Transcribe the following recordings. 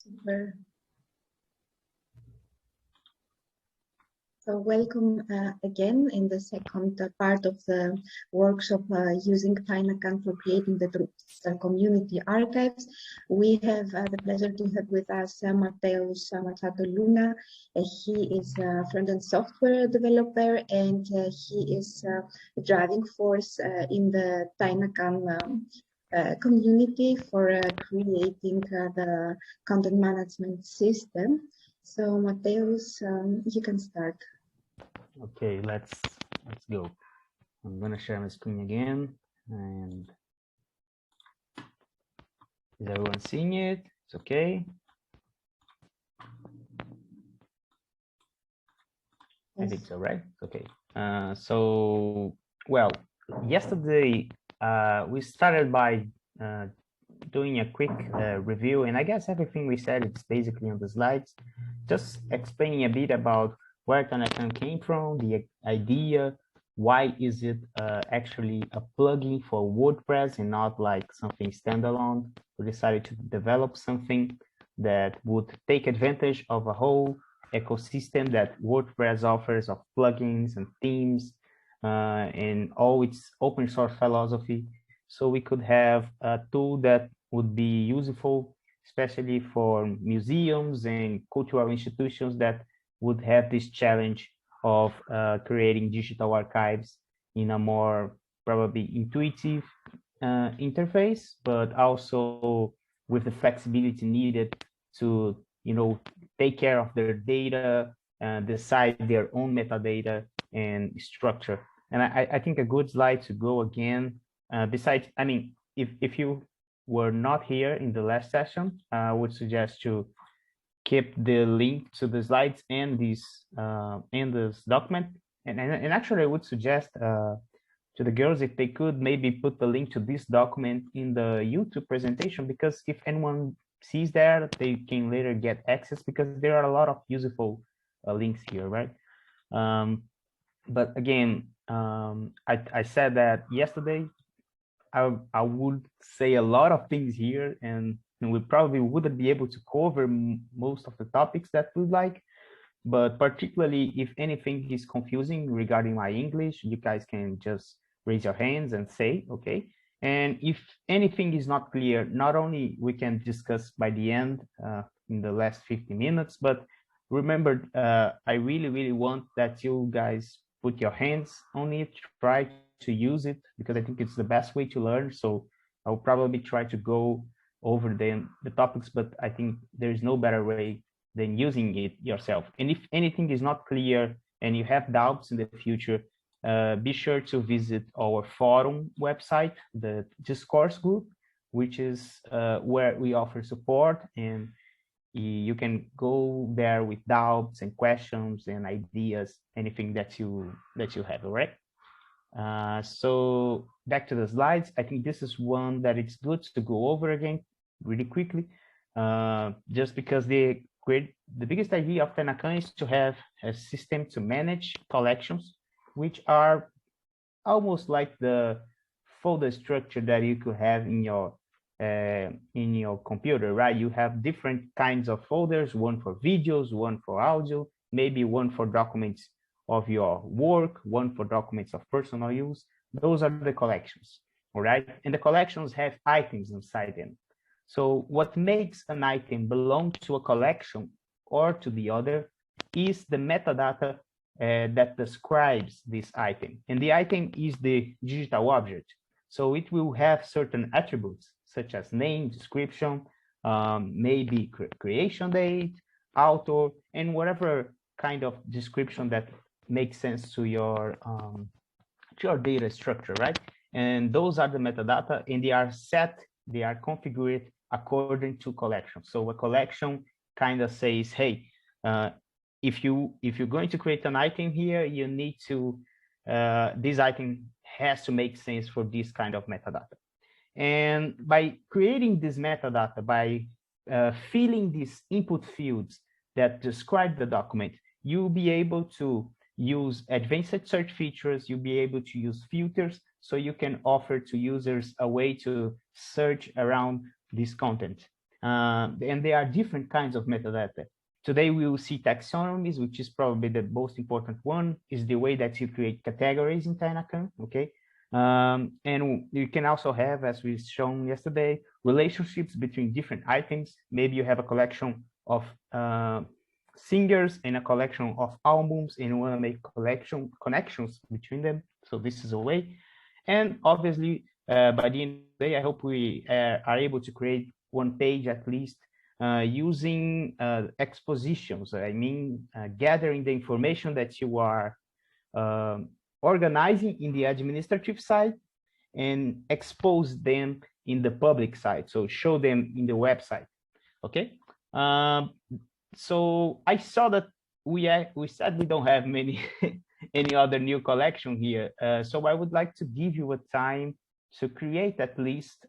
Super. So welcome again in the second part of the workshop using Tainacan for creating the community archives. We have the pleasure to have with us Mateus Machado Luna. He is a front-end software developer, and he is a driving force in the Tainacan community for creating the content management system. So Mateus, you can start. Okay, let's go. I'm gonna share my screen again, and is everyone seeing it? It's okay. Yes. I think so, right? Okay. So well, yesterday we started by doing a quick review, and I guess everything we said is basically on the slides. Just explaining a bit about where Tainacan came from, the idea, why is it actually a plugin for WordPress and not like something standalone. We decided to develop something that would take advantage of a whole ecosystem that WordPress offers of plugins and themes and all its open source philosophy. So we could have a tool that would be useful, especially for museums and cultural institutions that would have this challenge of creating digital archives in a more probably intuitive interface, but also with the flexibility needed to, take care of their data and decide their own metadata and structure. And I think a good slide to go again. Besides, I mean, if you were not here in the last session, I would suggest to keep the link to the slides and this document. And actually, I would suggest to the girls if they could maybe put the link to this document in the YouTube presentation, because if anyone sees there, they can later get access, because there are a lot of useful links here, right? But again, I said that yesterday. I would say a lot of things here, and we probably wouldn't be able to cover most of the topics that we'd like. But particularly if anything is confusing regarding my English, you guys can just raise your hands and say, okay. And if anything is not clear, not only we can discuss by the end in the last 50 minutes, but remember, I really want that you guys put your hands on it, try to use it, because I think it's the best way to learn. So I'll probably try to go over the topics, but I think there's no better way than using it yourself. And if anything is not clear and you have doubts in the future, be sure to visit our forum website, the discourse group, which is where we offer support, and you can go there with doubts and questions and ideas, anything that you have, all right? So back to the slides. I think this is one that it's good to go over again really quickly, just because the biggest idea of Tainacan is to have a system to manage collections, which are almost like the folder structure that you could have in your computer, right? You have different kinds of folders, one for videos, one for audio, maybe one for documents of your work, one for documents of personal use. Those are the collections, all right? And the collections have items inside them. So what makes an item belong to a collection or to the other is the metadata that describes this item. And the item is the digital object. So it will have certain attributes, such as name, description, maybe creation date, author, and whatever kind of description that makes sense to your data structure, right? And those are the metadata, and they are configured according to collection. So a collection kind of says, hey, if you're going to create an item here, you need to this item has to make sense for this kind of metadata. And by creating this metadata, by filling these input fields that describe the document, you'll be able to use advanced search features, you'll be able to use filters, so you can offer to users a way to search around this content. and there are different kinds of metadata. Today we will see taxonomies, which is probably the most important one, is the way that you create categories in Tainacan, okay? And you can also have, as we've shown yesterday, relationships between different items. Maybe you have a collection of singers and a collection of albums, and you want to make connections between them. So this is a way. And obviously, by the end of the day, I hope we are able to create one page at least using expositions. I mean, gathering the information that you are organizing in the administrative side and expose them in the public side. So show them in the website. Okay. So I saw that we sadly don't have many any other new collection here. So I would like to give you a time to create at least.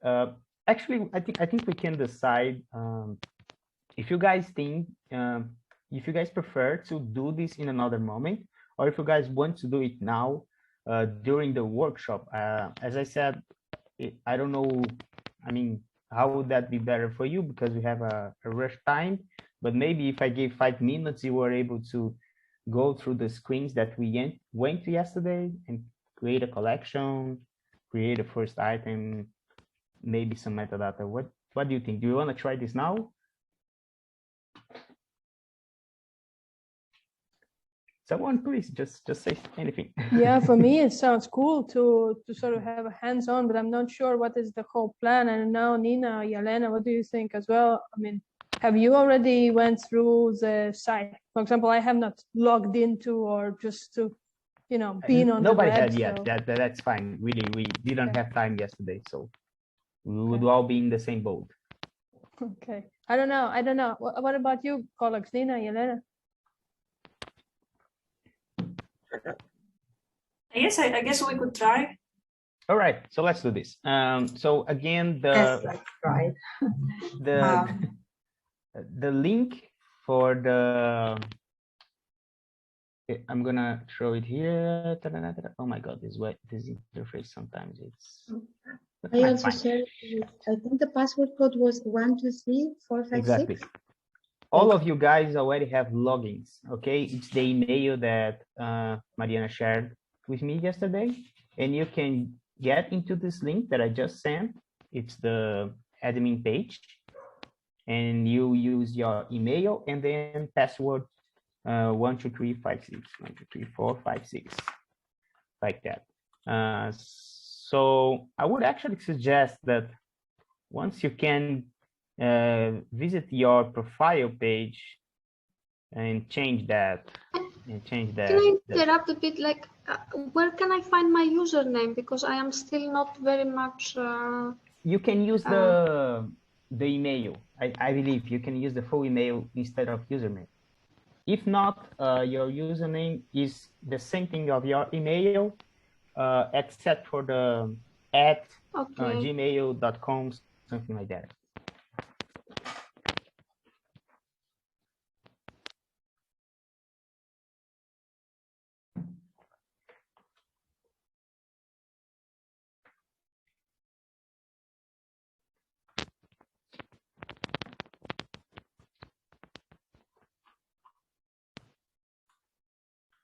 Actually, I think we can decide if you guys think if you guys prefer to do this in another moment, or if you guys want to do it now during the workshop. As I said, I don't know. I mean, how would that be better for you? Because we have a rush time. But maybe if I gave 5 minutes, you were able to go through the screens that we went to yesterday and create a collection, create a first item, maybe some metadata. What do you think? Do you want to try this now? Someone please just say anything. Yeah, for me it sounds cool to sort of have a hands-on, but I'm not sure what is the whole plan. And now Nina, Jelena, what do you think as well? I mean, have you already went through the site? For example, I have not logged into or just to, you know, been on Nobody the web. had yet. So. That's fine. Really, we didn't have time yesterday, so we would all be in the same boat. Okay. I don't know. What about you, colleagues, Nina, Jelena? Yes, I guess we could try. All right, so let's do this. So again, yes, let's try. The link for the I'm gonna throw it here. Oh my God, this interface sometimes it's. I also shared. I think the password code was 123456. Exactly. All of you guys already have logins, okay? It's the email that Mariana shared with me yesterday, and you can get into this link that I just sent. It's the admin page, and you use your email and then password 12356, 1233456, like that. So I would actually suggest that once you can visit your profile page and change that. Can I interrupt a bit? Like, where can I find my username? Because I am still not very much. You can use the email. I believe you can use the full email instead of username. If not, your username is the same thing of your email, except for the @gmail.com, something like that.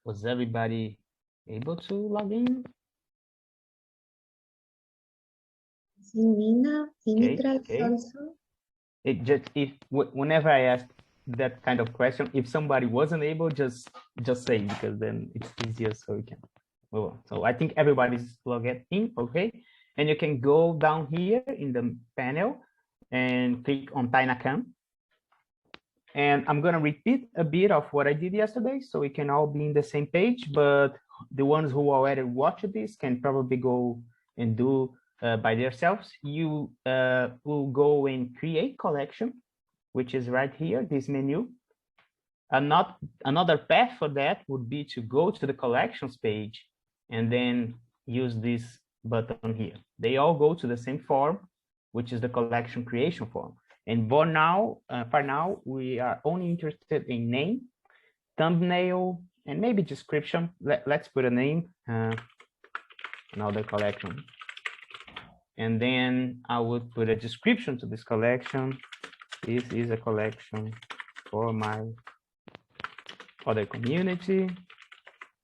Was everybody able to log in? Nina, Dimitra also. It just whenever I ask that kind of question, if somebody wasn't able, just say, because then it's easier, so we can move on. So I think everybody's logged in, okay? And you can go down here in the panel and click on Tainacan. And I'm going to repeat a bit of what I did yesterday so we can all be in the same page, but the ones who already watched this can probably go and do by themselves. You will go and create collection, which is right here, this menu. Another path for that would be to go to the collections page and then use this button here. They all go to the same form, which is the collection creation form. And for now, we are only interested in name, thumbnail, and maybe description. Let's put a name, another collection. And then I would put a description to this collection. This is a collection for my other community,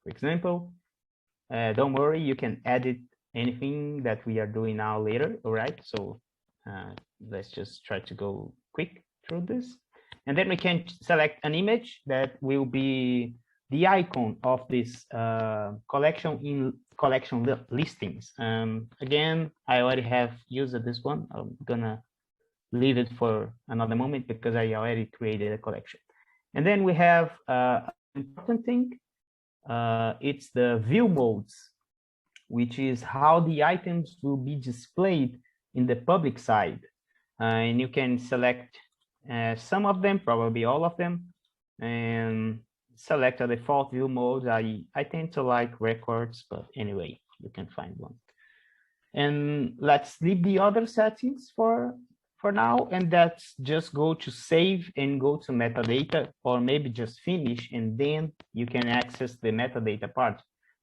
for example. Don't worry, you can edit anything that we are doing now later, all right? So let's just try to go quick through this. And then we can select an image that will be the icon of this collection in collection listings. Again, I already have used this one. I'm gonna leave it for another moment because I already created a collection. And then we have an important thing. It's the view modes, which is how the items will be displayed in the public side. And you can select some of them, probably all of them, and select a default view mode. I tend to like records, but anyway, you can find one. And let's leave the other settings for now, and that's just go to save and go to metadata, or maybe just finish, and then you can access the metadata part.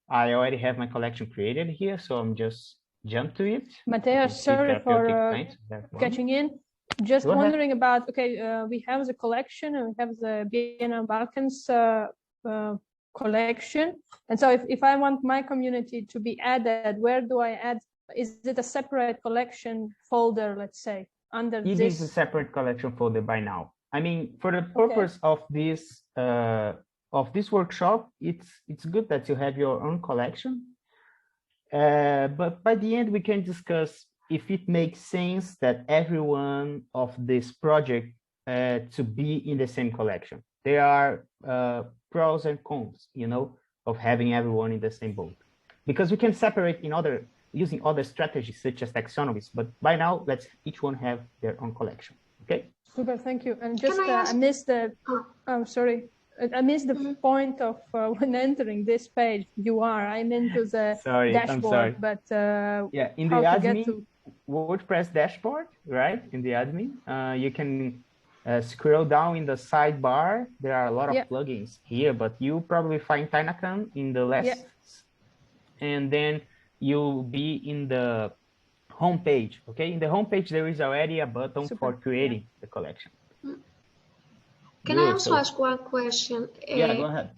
I already have my collection created here, so I'm just jump to it. Mateus, sorry for catching in. Just wondering about, okay, we have the collection and we have the Biennale of Balkans collection. And so if I want my community to be added, where do I add? Is it a separate collection folder, let's say, under this? It is a separate collection folder by now. I mean, for the purpose of this workshop, it's good that you have your own collection. But by the end, we can discuss if it makes sense that everyone of this project to be in the same collection. There are pros and cons, you know, of having everyone in the same boat. Because we can separate using other strategies such as taxonomies, but by now, let's each one have their own collection, okay? Super, thank you. And just I missed the, I'm sorry. I missed the point of when entering this page. I'm into the dashboard. I'm sorry. But yeah, in the admin WordPress dashboard, right? In the admin, you can scroll down in the sidebar. There are a lot of plugins here, but you probably find Tainacan in the last, and then you'll be in the home page. Okay, in the home page there is already a button for creating the collection. Can I also ask one question? Yeah, go ahead.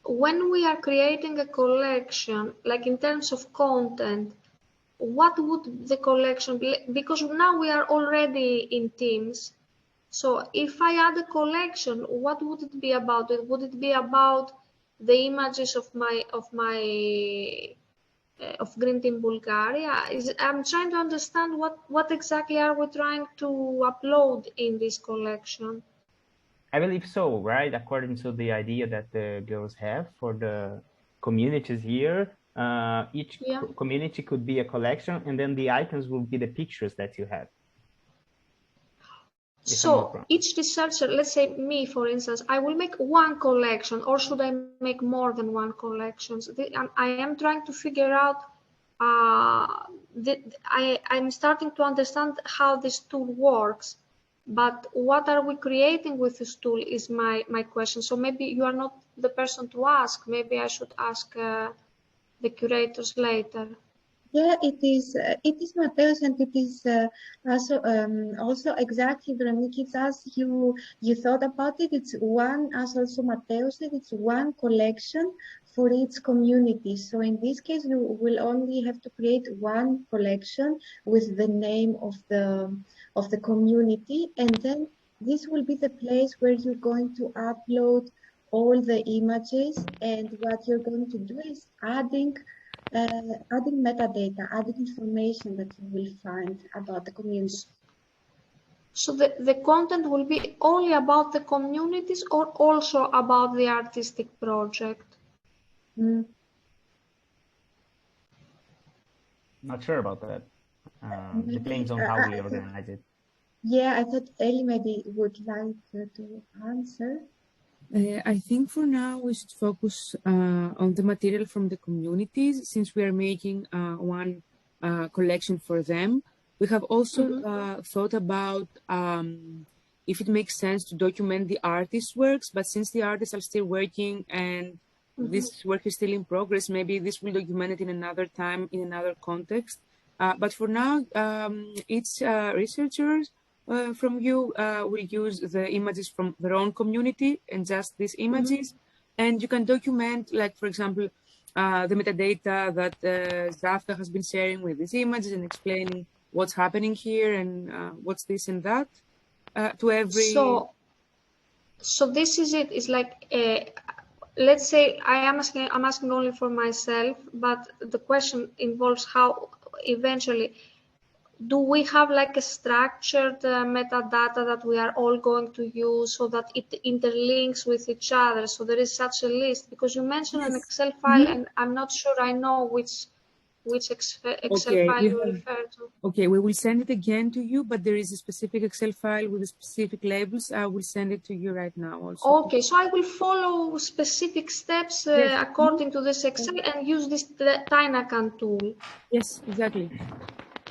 When we are creating a collection, like in terms of content, what would the collection be? Because now we are already in Teams. So if I add a collection, what would it be about? Would it be about the images of Green Team Bulgaria? I'm trying to understand what exactly are we trying to upload in this collection. I believe so, right? According to the idea that the girls have for the communities here, each community could be a collection, and then the icons will be the pictures that you have. So each researcher, let's say me, for instance, I will make one collection, or should I make more than one collection? I am trying to figure out, I'm starting to understand how this tool works. But what are we creating with this tool is my question. So maybe you are not the person to ask. Maybe I should ask the curators later. Yeah, it is Mateus, and it is also exactly, Veroniki, as you thought about it. It's one, as also Mateus said, it's one collection for each community. So in this case, you will only have to create one collection with the name of the community, and then this will be the place where you're going to upload all the images, and what you're going to do is adding metadata, adding information that you will find about the community. So the content will be only about the communities or also about the artistic project? Not sure about that. Depends on how we organize it. Yeah, I thought Ellie maybe would like to answer. I think for now we should focus on the material from the communities, since we are making one collection for them. We have also thought about if it makes sense to document the artist's works, but since the artists are still working and this work is still in progress, maybe this will document it in another time, in another context. But for now, each researchers from you will use the images from their own community and just these images. And you can document, like, for example, the metadata that Zafka has been sharing with these images and explaining what's happening here and what's this and that to every... So this is it. It's like, let's say I'm asking only for myself, but the question involves how eventually, do we have like a structured metadata that we are all going to use so that it interlinks with each other? So there is such a list, because you mentioned an Excel file, and I'm not sure I know which Excel file you refer to. Okay, we will send it again to you, but there is a specific Excel file with specific labels. I will send it to you right now also. Okay, so I will follow specific steps according to this Excel and use this Tainacan tool. Yes, exactly.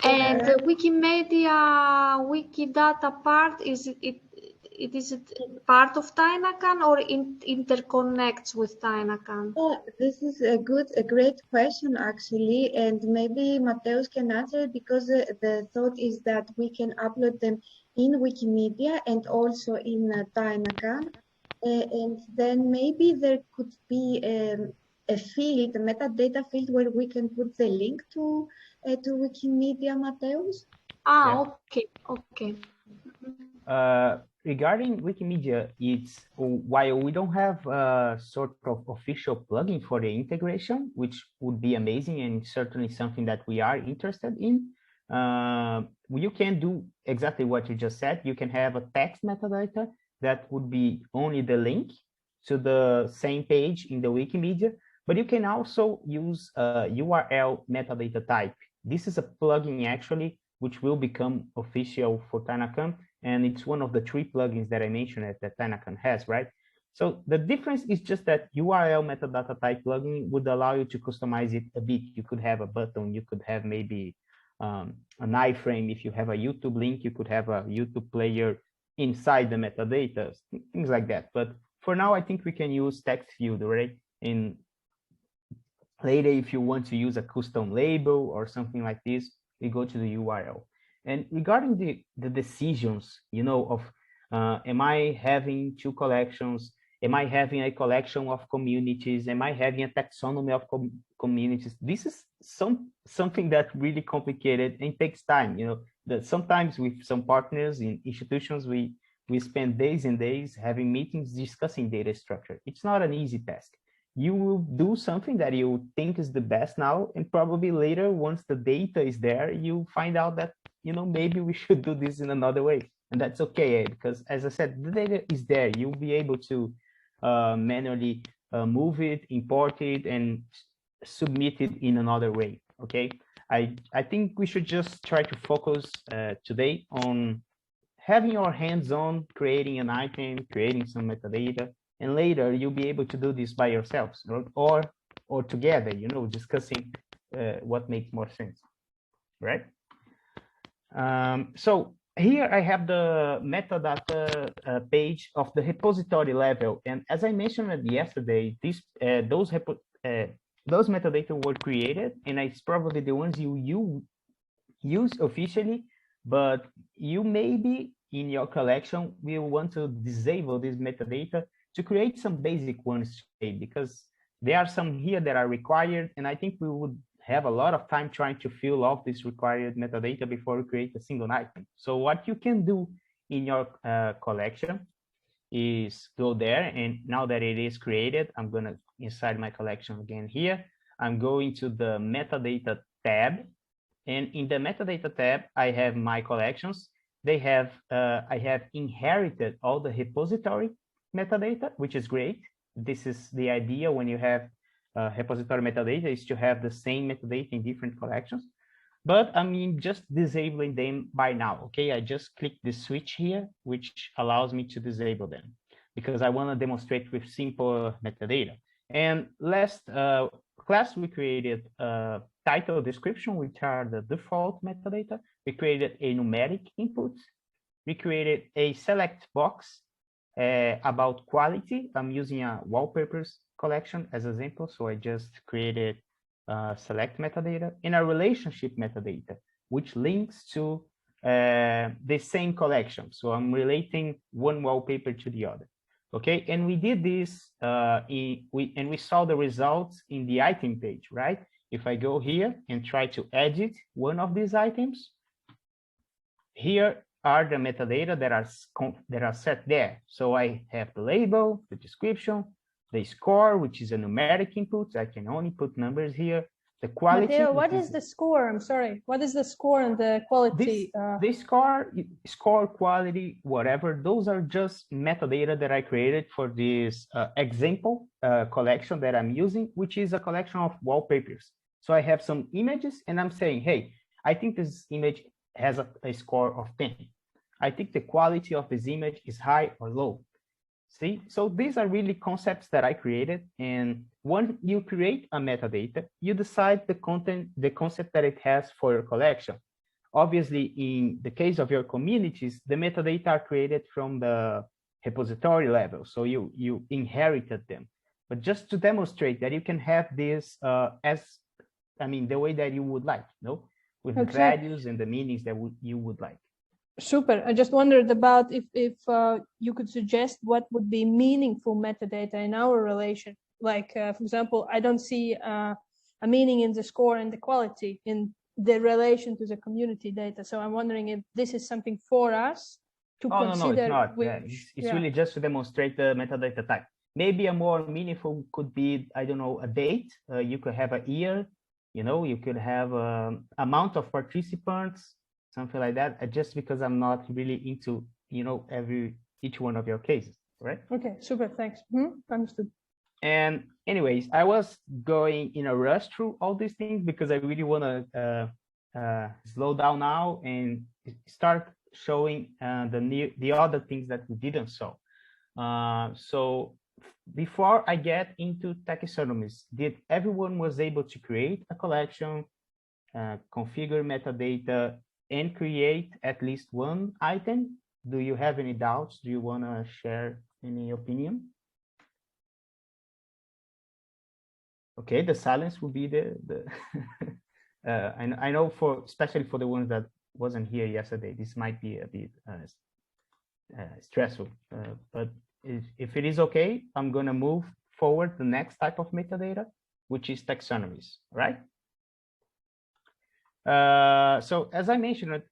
And the Wikimedia Wikidata part, is it part of Tainacan or interconnects with Tainacan? This is a great question actually, and maybe Mateus can answer it, because the thought is that we can upload them in Wikimedia and also in Tainacan, and then maybe there could be a field, a metadata field, where we can put the link to Wikimedia, Mateus. Okay. Regarding Wikimedia, it's while we don't have a sort of official plugin for the integration, which would be amazing and certainly something that we are interested in, you can do exactly what you just said. You can have a text metadata that would be only the link to the same page in the Wikimedia, but you can also use a URL metadata type. This is a plugin actually, which will become official for Tainacan, and it's one of the 3 plugins that I mentioned that Tainacan has, right? So the difference is just that URL metadata type plugin would allow you to customize it a bit. You could have a button, you could have maybe an iframe. If you have a YouTube link, you could have a YouTube player inside the metadata, things like that. But for now, I think we can use text field, right? And later, if you want to use a custom label or something like this, we go to the URL. And regarding the decisions, you know, of am I having 2 collections? Am I having a collection of communities? Am I having a taxonomy of communities? This is something that really complicated and takes time. You know, that sometimes with some partners in institutions, we spend days and days having meetings discussing data structure. It's not an easy task. You will do something that you think is the best now, and probably later, once the data is there, you find out that, you know, maybe we should do this in another way. And that's okay, because as I said, the data is there. You'll be able to manually move it, import it, and submit it in another way, okay? I think we should just try to focus today on having your hands on creating an item, creating some metadata, and later you'll be able to do this by yourselves, or together, you know, discussing what makes more sense, right? So here I have the metadata page of the repository level, and as I mentioned yesterday, those metadata were created, and it's probably the ones you use officially, but you maybe in your collection will want to disable this metadata to create some basic ones today, because there are some here that are required, and I think we would have a lot of time trying to fill off this required metadata before we create a single item. So what you can do in your collection is go there, and now that it is created, I'm gonna inside my collection again here. I'm going to the metadata tab, and in the metadata tab, I have my collections. They have I have inherited all the repository metadata, which is great. This is the idea when you have repository metadata, is to have the same metadata in different collections. But I mean, just disabling them by now, okay? I just click the switch here, which allows me to disable them because I want to demonstrate with simple metadata. And last class, we created a title description, which are the default metadata. We created a numeric input. We created a select box about quality. I'm using a wallpapers collection as an example. So I just created select metadata in a relationship metadata, which links to the same collection. So I'm relating one wallpaper to the other. Okay, and we did this, we saw the results in the item page, right? If I go here and try to edit one of these items, here are the metadata that are set there. So I have the label, the description, the score, which is a numeric input. I can only put numbers here. The quality. Mateo, what is the score? I'm sorry. What is the score and the quality? The score, quality, whatever, those are just metadata that I created for this example collection that I'm using, which is a collection of wallpapers. So I have some images and I'm saying, hey, I think this image has a score of 10. I think the quality of this image is high or low. See, so these are really concepts that I created. And when you create a metadata, you decide the concept that it has for your collection. Obviously, in the case of your communities, the metadata are created from the repository level. So you inherited them. But just to demonstrate that you can have this the way that you would like, with the values and the meanings that you would like. Super. I just wondered about if you could suggest what would be meaningful metadata in our relation. Like, for example, I don't see a meaning in the score and the quality in the relation to the community data. So I'm wondering if this is something for us to consider. No, it's not. It's really just to demonstrate the metadata type. Maybe a more meaningful could be, I don't know, a date. You could have a year. You could have amount of participants, something like that, just because I'm not really into, each one of your cases, right? Okay, super, thanks. Understood. And anyways, I was going in a rush through all these things because I really want to slow down now and start showing the other things that we didn't show. So before I get into taxonomies, did everyone was able to create a collection, configure metadata, and create at least one item? Do you have any doubts? Do you want to share any opinion? Okay, the silence will be the I know especially for the ones that wasn't here yesterday, this might be a bit stressful, but if it is okay, I'm going to move forward the next type of metadata, which is taxonomies, right? So as I mentioned,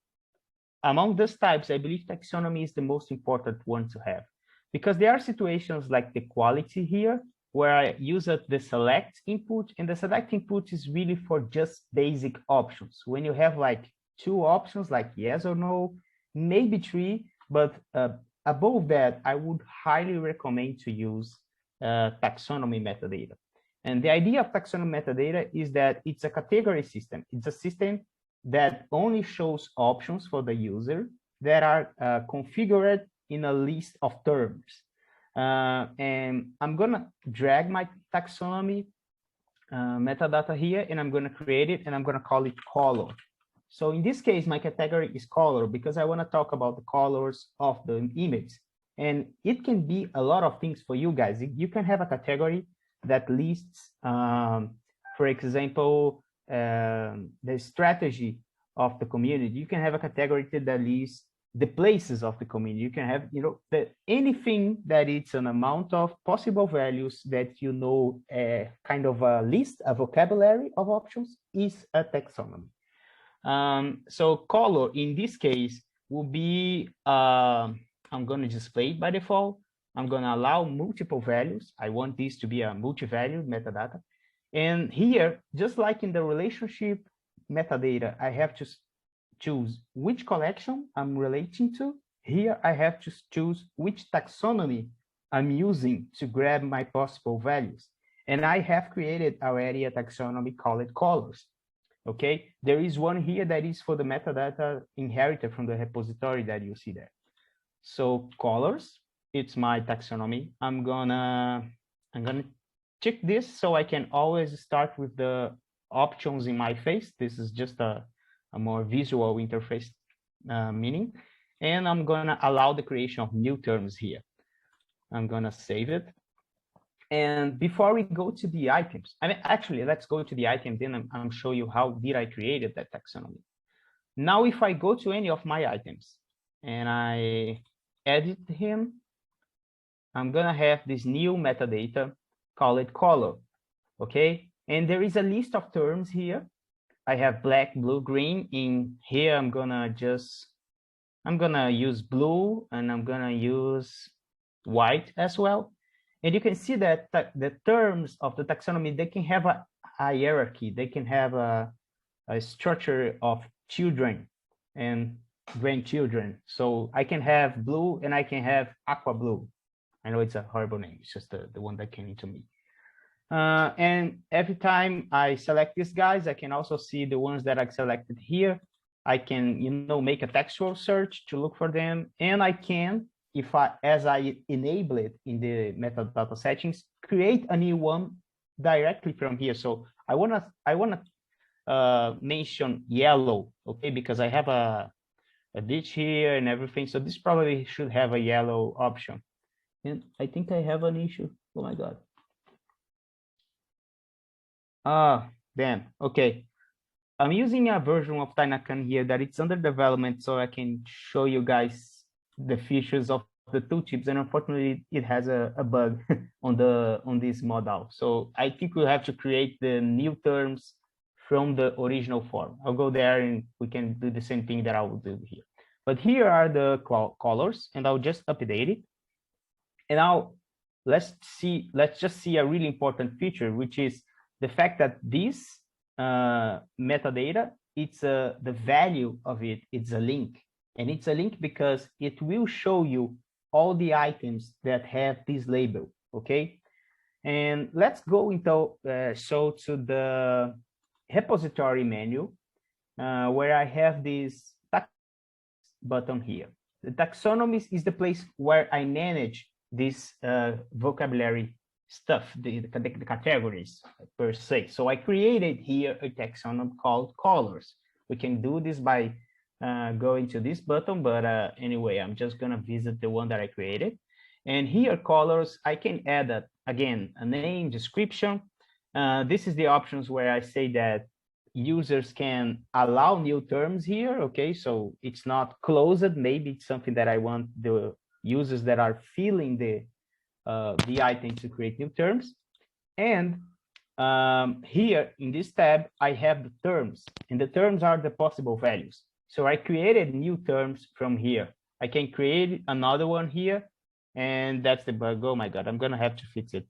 among these types, I believe taxonomy is the most important one to have, because there are situations like the quality here, where I use the select input, and the select input is really for just basic options. When you have like 2 options, like yes or no, maybe 3, but above that, I would highly recommend to use taxonomy metadata. And the idea of taxonomy metadata is that it's a category system. It's a system that only shows options for the user that are configured in a list of terms. And I'm going to drag my taxonomy metadata here, and I'm going to create it, and I'm going to call it color. So in this case, my category is color because I want to talk about the colors of the image. And it can be a lot of things for you guys. You can have a category that lists, for example, the strategy of the community. You can have a category that lists the places of the community. You can have, anything that it's an amount of possible values that kind of a list, a vocabulary of options is a taxonomy. So color in this case will be, I'm going to display it by default. I'm going to allow multiple values. I want this to be a multi-value metadata. And here, just like in the relationship metadata, I have to choose which collection I'm relating to. Here, I have to choose which taxonomy I'm using to grab my possible values. And I have created already a taxonomy called colors. Okay, there is one here that is for the metadata inherited from the repository that you see there. So colors, it's my taxonomy. I'm gonna check this so I can always start with the options in my face. This is just a more visual interface meaning. And I'm gonna allow the creation of new terms here. I'm gonna save it. And before we go to the items, actually, let's go to the items, then I'm show you how did I created that taxonomy. Now, if I go to any of my items and I edit him, I'm gonna have this new metadata, call it color, okay? And there is a list of terms here. I have black, blue, green. In here, I'm gonna use blue, and I'm gonna use white as well. And you can see that the terms of the taxonomy, they can have a hierarchy. They can have a structure of children and grandchildren. So I can have blue and I can have aqua blue. I know it's a horrible name. It's just the one that came into me. And every time I select these guys, I can also see the ones that I selected here. I can, make a textual search to look for them. And I can, as I enable it in the metadata settings, create a new one directly from here. So I wanna mention yellow, okay, because I have a ditch here and everything. So this probably should have a yellow option. And I think I have an issue. Oh my God. Damn. Okay. I'm using a version of Tainacan here that it's under development, so I can show you guys the features of the tooltips. And unfortunately, it has a bug on this model. So I think we'll have to create the new terms from the original form. I'll go there and we can do the same thing that I will do here. But here are the colors, and I'll just update it. And now let's just see a really important feature, which is the fact that this metadata, it's the value of it, it's a link. And it's a link because it will show you all the items that have this label, okay? And let's go into to the repository menu, where I have this button here. The taxonomies is the place where I manage this vocabulary stuff, the categories per se. So I created here a taxonomy called colors. We can do this by going to this button, but anyway, I'm just gonna visit the one that I created. And here, colors, I can add, again, a name, description. This is the options where I say that users can allow new terms here, okay? So it's not closed, maybe it's something that I want the users that are filling the item to create new terms. And here in this tab, I have the terms, and the terms are the possible values. So I created new terms from here. I can create another one here, and that's the bug. Oh my God, I'm gonna have to fix it.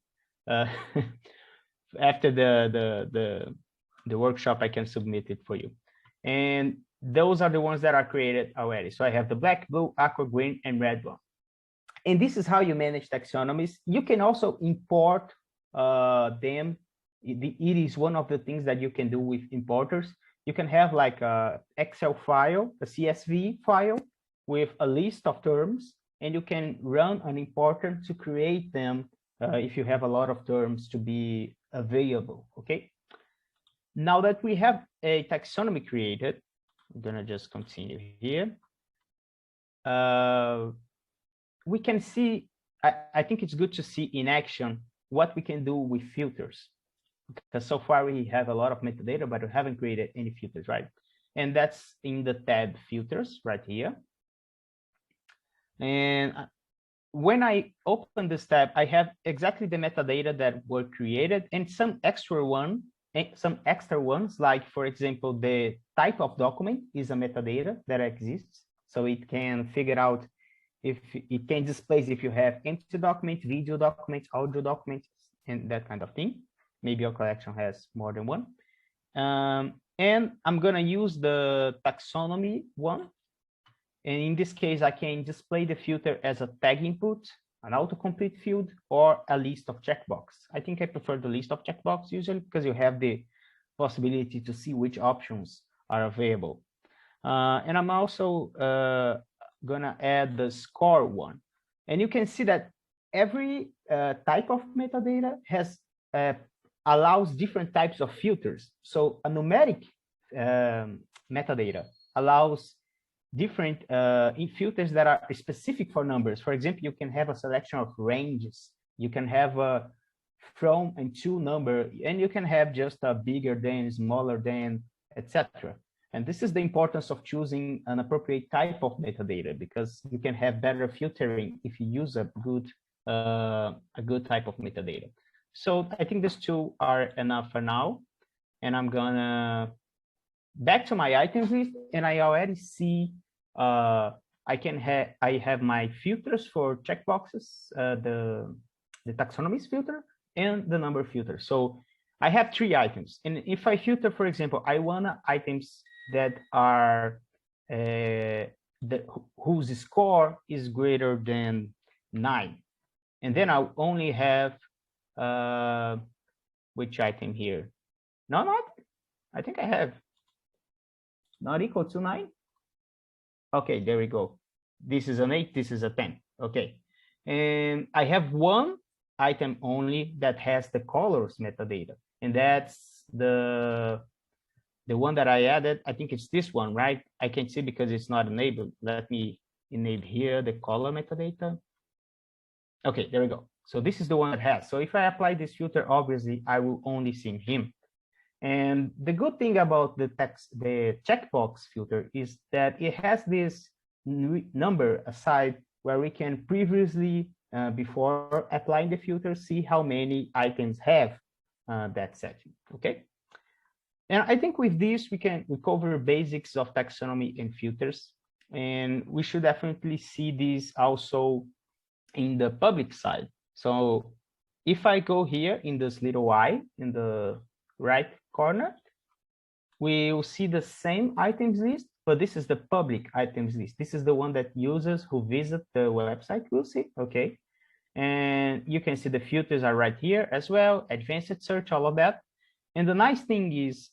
After the workshop, I can submit it for you. And those are the ones that are created already. So I have the black, blue, aqua, green, and red one. And this is how you manage taxonomies. You can also import them. It is one of the things that you can do with importers. You can have like a Excel file, a CSV file with a list of terms, and you can run an importer to create them if you have a lot of terms to be available, okay? Now that we have a taxonomy created, I'm gonna just continue here. We can see, I think it's good to see in action what we can do with filters. Because so far we have a lot of metadata, but we haven't created any filters, right? And that's in the tab filters right here. And when I open this tab, I have exactly the metadata that were created and some extra ones, like for example, the type of document is a metadata that exists. So it can figure out if it can display if you have empty document, video documents, audio documents, and that kind of thing. Maybe your collection has more than one. And I'm gonna use the taxonomy one. And in this case, I can display the filter as a tag input, an autocomplete field, or a list of checkbox. I think I prefer the list of checkbox usually because you have the possibility to see which options are available. And I'm also gonna add the score one. And you can see that every type of metadata has allows different types of filters. So a numeric metadata allows different filters that are specific for numbers. For example, you can have a selection of ranges. You can have a from and to number, and you can have just a bigger than, smaller than, etc. And this is the importance of choosing an appropriate type of metadata, because you can have better filtering if you use a good type of metadata. So I think these two are enough for now. And I'm gonna back to my items list, and I already see I have my filters for checkboxes, the taxonomies filter and the number filter. So I have 3 items, and if I filter, for example, I want items that are whose score is greater than 9, and then I'll only have which item here? No, not. I think I have not equal to 9. Okay, there we go. This is an 8. This is a 10. Okay, and I have one item only that has the colors metadata, and that's the one that I added. I think it's this one, right? I can't see because it's not enabled. Let me enable here the color metadata. Okay, there we go. So this is the one that has. So if I apply this filter, obviously I will only see him. And the good thing about the checkbox filter is that it has this number aside where we can previously, before applying the filter, see how many items have that setting. Okay. And I think with this, we cover basics of taxonomy and filters. And we should definitely see this also in the public side. So if I go here in this little eye in the right corner, we will see the same items list, but this is the public items list. This is the one that users who visit the website will see, okay? And you can see the filters are right here as well, advanced search, all of that. And the nice thing is,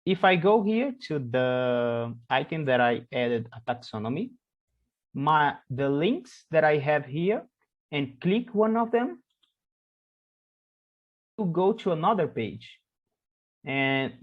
if I go here to the item that I added a taxonomy, the links that I have here, and click one of them, to go to another page. And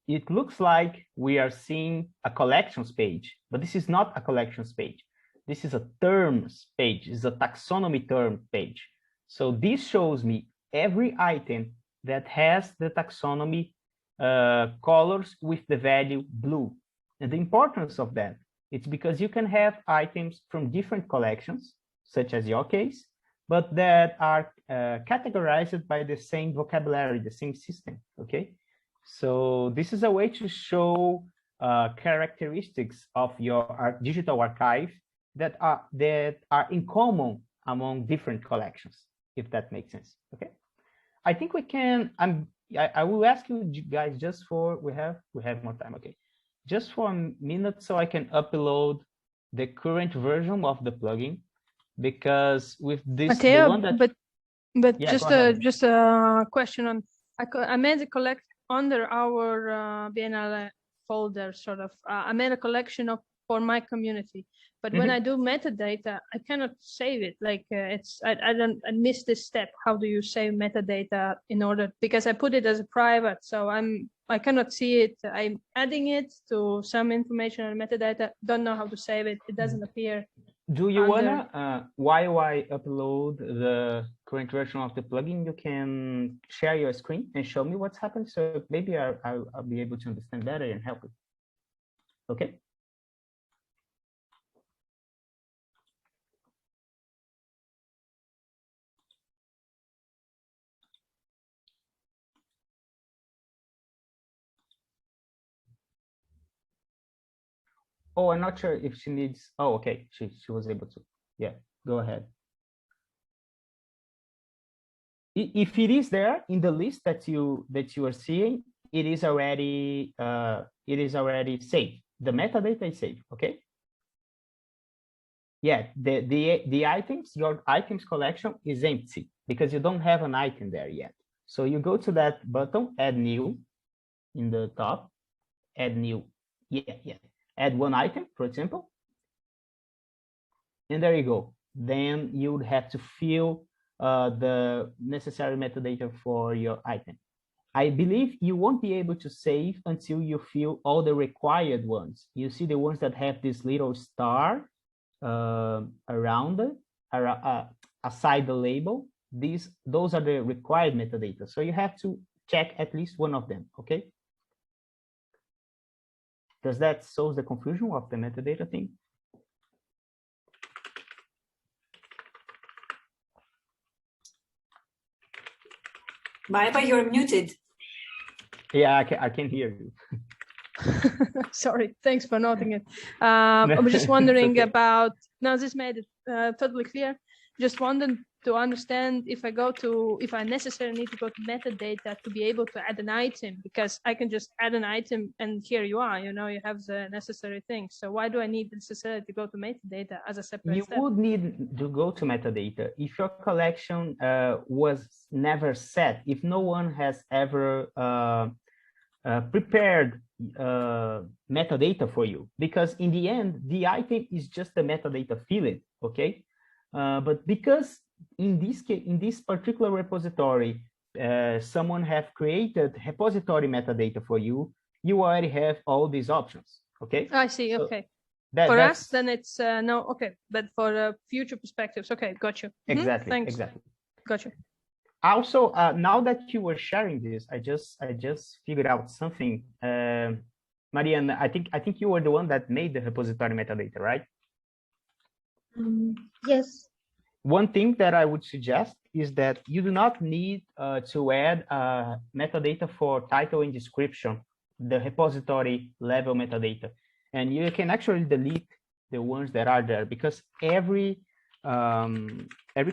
it looks like we are seeing a collections page, but this is not a collections page. This is a terms page. It's a taxonomy term page. So this shows me every item that has the taxonomy colors with the value blue. And the importance of that, it's because you can have items from different collections, such as your case, but that are categorized by the same vocabulary, the same system, okay? So this is a way to show characteristics of your digital archive that are in common among different collections, if that makes sense, okay? I think we can, I will ask you guys just for, we have more time, okay? Just for a minute so I can upload the current version of the plugin, because with this, Mateo, the one that, but yeah, just a question on, I made a collect under our Biennale folder, sort of. I made a collection for my community, but when I do metadata, I cannot save it. Like I missed this step. How do you save metadata in order, because I put it as a private, so I cannot see it. I'm adding it to some information on metadata. Don't know how to save it. It doesn't appear. Do you wanna, while I upload the current version of the plugin, you can share your screen and show me what's happened? So maybe I'll be able to understand better and help you. Okay. Oh, I'm not sure if she needs, oh, okay, she was able to. Yeah, go ahead. If it is there in the list that you are seeing, it is already saved. The metadata is saved, okay? Yeah, the items, your items collection is empty because you don't have an item there yet. So you go to that button, add new in the top, add new, yeah. Add one item, for example, and there you go. Then you would have to fill the necessary metadata for your item. I believe you won't be able to save until you fill all the required ones. You see the ones that have this little star around it, aside the label. Those are the required metadata. So you have to check at least one of them, okay? Does that solve the confusion of the metadata thing? Baiba, you're muted. Yeah, I can hear you. Sorry, thanks for noting it. I was just wondering okay. about, now this made it totally clear. Just wanted to understand if I necessarily need to go to metadata to be able to add an item, because I can just add an item and here you are, you have the necessary things. So why do I need necessarily to go to metadata as a separate step? You would need to go to metadata if your collection was never set, if no one has ever prepared metadata for you, because in the end, the item is just the metadata field, okay? But because in this particular repository, someone have created repository metadata for you, you already have all these options, okay? I see, okay. So for us, then it's no, okay, but for future perspectives, okay, got you. Exactly, Thanks. exactly. Got you. Also, now that you were sharing this, I just figured out something. Marianne, I think you were the one that made the repository metadata, right? Yes. One thing that I would suggest is that you do not need to add metadata for title and description, the repository level metadata, and you can actually delete the ones that are there, because every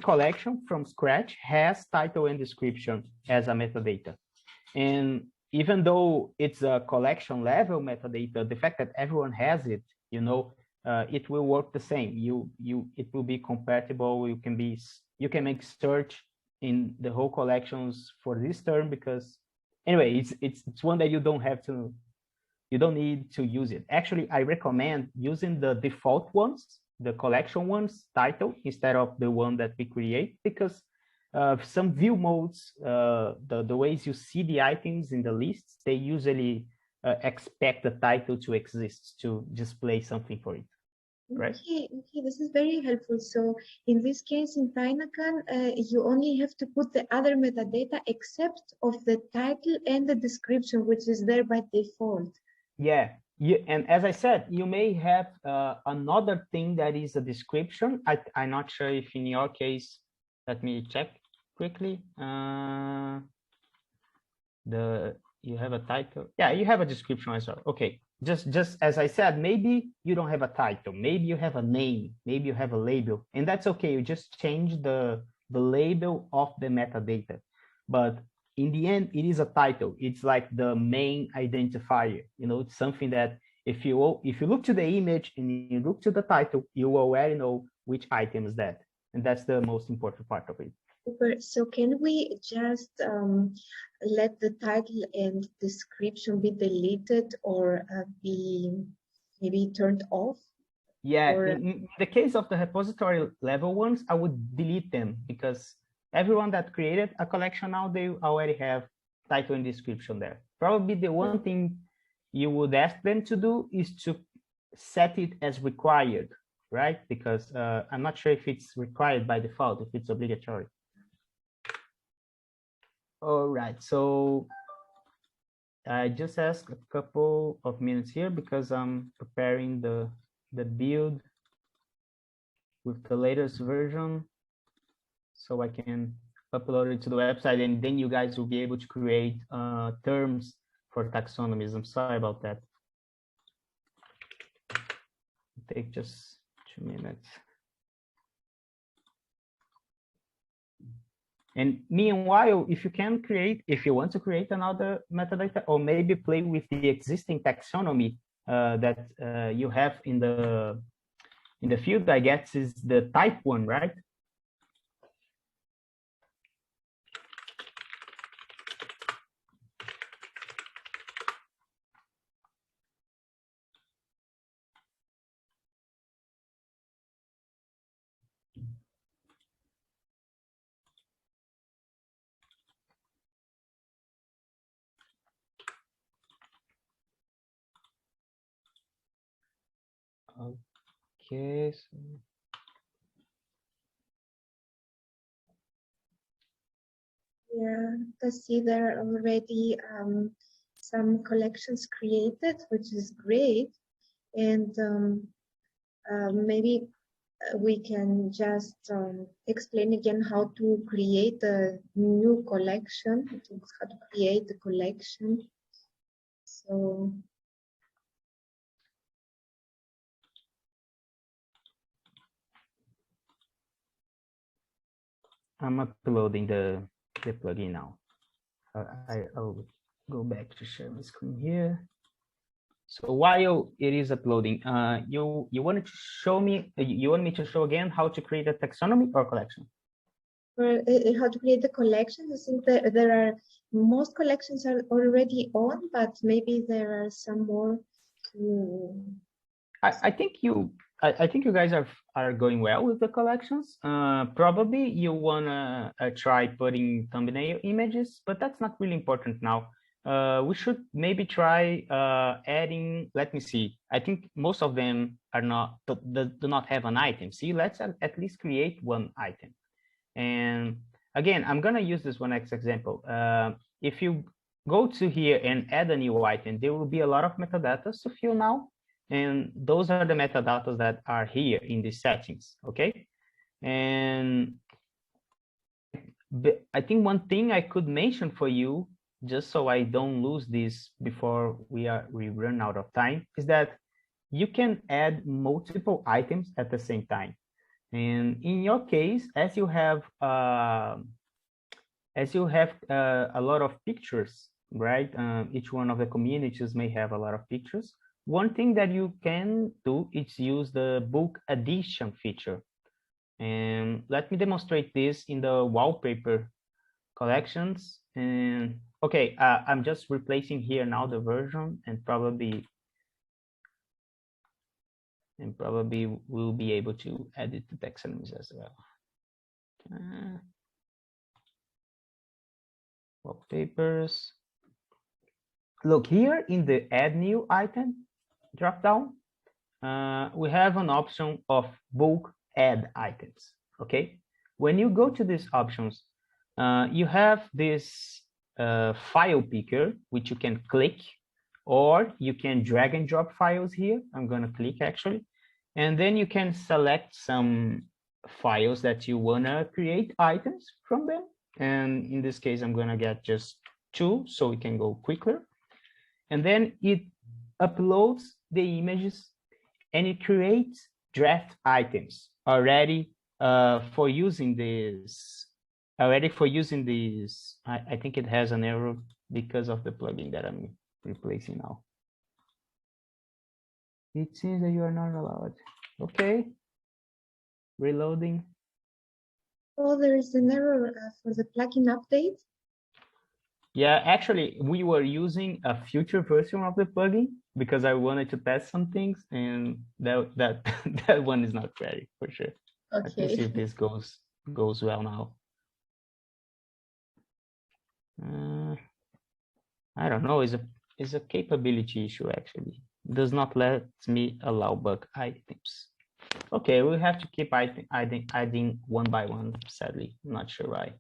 collection from scratch has title and description as a metadata. And even though it's a collection level metadata, the fact that everyone has it, it will work the same. It will be compatible. You can make search in the whole collections for this term, because anyway, it's one that you don't need to use it. Actually, I recommend using the default ones, the collection ones title, instead of the one that we create, because some view modes, the ways you see the items in the lists, they usually expect the title to exist to display something for it. Right. Okay, this is very helpful. So in this case, in Tainacan, you only have to put the other metadata except of the title and the description, which is there by default. Yeah, and as I said, you may have another thing that is a description. I'm not sure if in your case, let me check quickly. You have a title. Yeah, you have a description as well. Okay. Just as I said, maybe you don't have a title, maybe you have a name, maybe you have a label, and that's okay. You just change the label of the metadata. But in the end, it is a title. It's like the main identifier. It's something that if you look to the image and you look to the title, you already know which item is that. And that's the most important part of it. Super. So can we just let the title and description be deleted or be maybe turned off? Yeah, in the case of the repository level ones, I would delete them, because everyone that created a collection now, they already have title and description there. Probably the one thing you would ask them to do is to set it as required, right? Because I'm not sure if it's required by default, if it's obligatory. All right, so I just asked a couple of minutes here because I'm preparing the build with the latest version, so I can upload it to the website, and then you guys will be able to create terms for taxonomies. I'm sorry about that. It'll take just 2 minutes. And meanwhile, if you want to create another metadata, or maybe play with the existing taxonomy that you have in the field, I guess is the type one, right? Okay, so yeah, I see there already some collections created, which is great. And maybe we can just explain again how to create a new collection, how to create a collection. So I'm uploading the plugin now. I'll go back to share my screen here. So while it is uploading, you wanted to show me, you want me to show again how to create a taxonomy or collection? How to create the collections. I think that there are, most collections are already on, but maybe there are some more. I think you guys are going well with the collections. Probably you wanna try putting thumbnail images, but that's not really important now. We should maybe try adding. Let me see. I think most of them are do not have an item. See, let's at least create one item. And again, I'm gonna use this one as example. If you go to here and add a new item, there will be a lot of metadata to fill now. And those are the metadata that are here in the settings, okay? And I think one thing I could mention for you, just so I don't lose this before we run out of time, is that you can add multiple items at the same time. And in your case, as you have a lot of pictures, right? Each one of the communities may have a lot of pictures. One thing that you can do is use the book addition feature. And let me demonstrate this in the wallpaper collections. And okay, I'm just replacing here now the version, and probably we'll be able to edit the taxonomies as well. Wallpapers. Look here in the add new item drop down, we have an option of bulk add items. Okay, when you go to these options, you have this file picker, which you can click, or you can drag and drop files here. I'm gonna click actually, and then you can select some files that you wanna create items from them. And in this case, I'm gonna get just 2, so we can go quicker. And then it uploads the images and it creates draft items already for using this. I think it has an error because of the plugin that I'm replacing now. It seems that you are not allowed. Okay. Reloading. Oh, there is an error for the plugin update. Yeah, actually, we were using a future version of the plugin because I wanted to test some things, and that one is not ready for sure. Okay. Let me see if this goes well now. I don't know. It's a capability issue actually. It does not let me allow bulk items. Okay, we have to keep adding one by one. Sadly, I'm not sure why.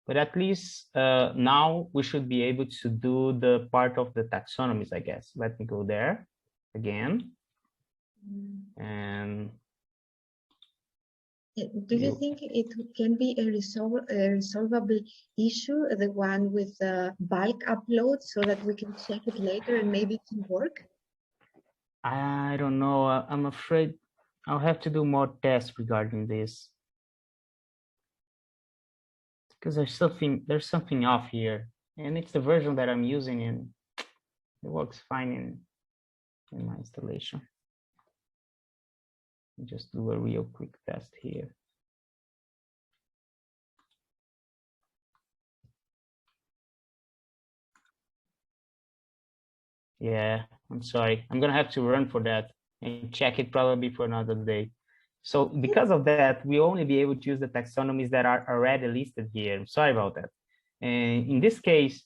But at least now we should be able to do the part of the taxonomies, I guess. Let me go there again. And do you think it can be a resolvable issue, the one with the bulk upload, so that we can check it later and maybe it can work? I don't know. I'm afraid I'll have to do more tests regarding this, because there's something off here, and it's the version that I'm using, and it works fine in my installation. Just do a real quick test here. Yeah, I'm sorry. I'm gonna have to run for that and check it probably for another day. So because of that, we only be able to use the taxonomies that are already listed here. I'm sorry about that. And in this case,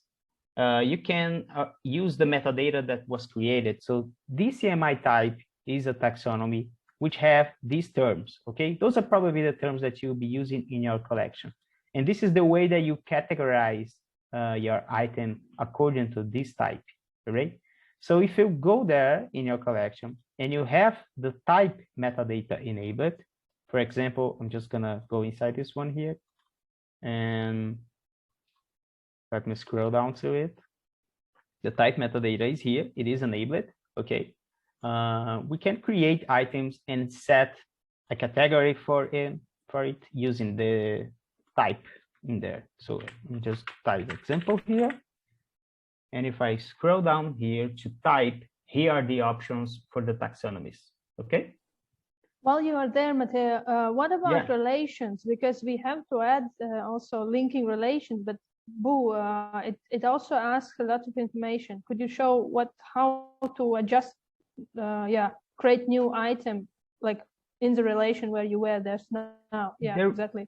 you can use the metadata that was created. So DCMI type is a taxonomy which have these terms, okay? Those are probably the terms that you'll be using in your collection. And this is the way that you categorize your item according to this type, right? So if you go there in your collection and you have the type metadata enabled, for example, I'm just gonna go inside this one here and let me scroll down to it. The type metadata is here, it is enabled, okay. We can create items and set a category for it using the type in there. So let me just type example here. And if I scroll down here to type, here are the options for the taxonomies, okay? While you are there, Mateo, what about Yeah. relations? Because we have to add also linking relations, but Boo, it also asks a lot of information. Could you show how to adjust, create new item, like in the relation where you were, there's now, exactly.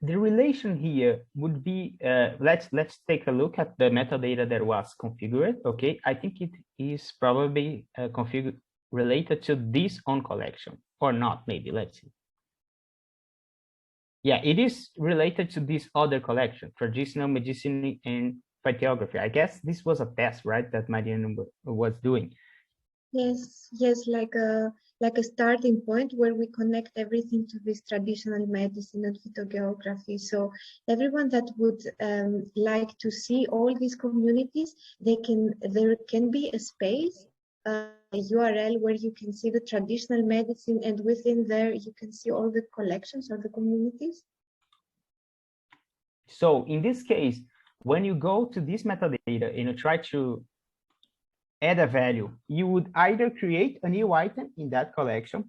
The relation here would be, let's take a look at the metadata that was configured, okay? I think it is probably configured related to this on collection or not, maybe, let's see. Yeah, it is related to this other collection, traditional medicine and phytography. I guess this was a test, right, that Mariana was doing. Yes, like a starting point where we connect everything to this traditional medicine and phytogeography. So everyone that would like to see all these communities, there can be a space, a URL where you can see the traditional medicine, and within there you can see all the collections or the communities. So in this case, when you go to this metadata and you try to add a value, you would either create a new item in that collection,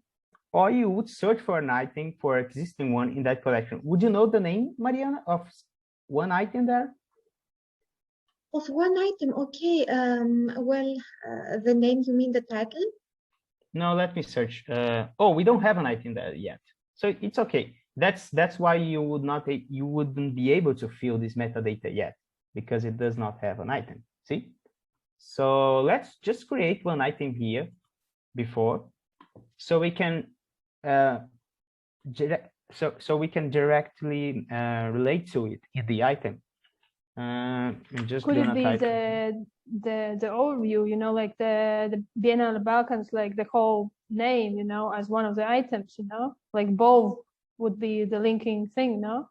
or you would search for an item for existing one in that collection. Would you know the name, Mariana, of one item there? Of one item, okay. The name, you mean the title? No, let me search. Oh, we don't have an item there yet, so it's okay. That's why you wouldn't be able to fill this metadata yet, because it does not have an item. See? So let's just create one item here before, so we can we can directly relate to it in the item. I'm just Could it gonna be type the overview, you know, like the Biennale of Balkans, like the whole name, you know, as one of the items, you know, like both would be the linking thing, no?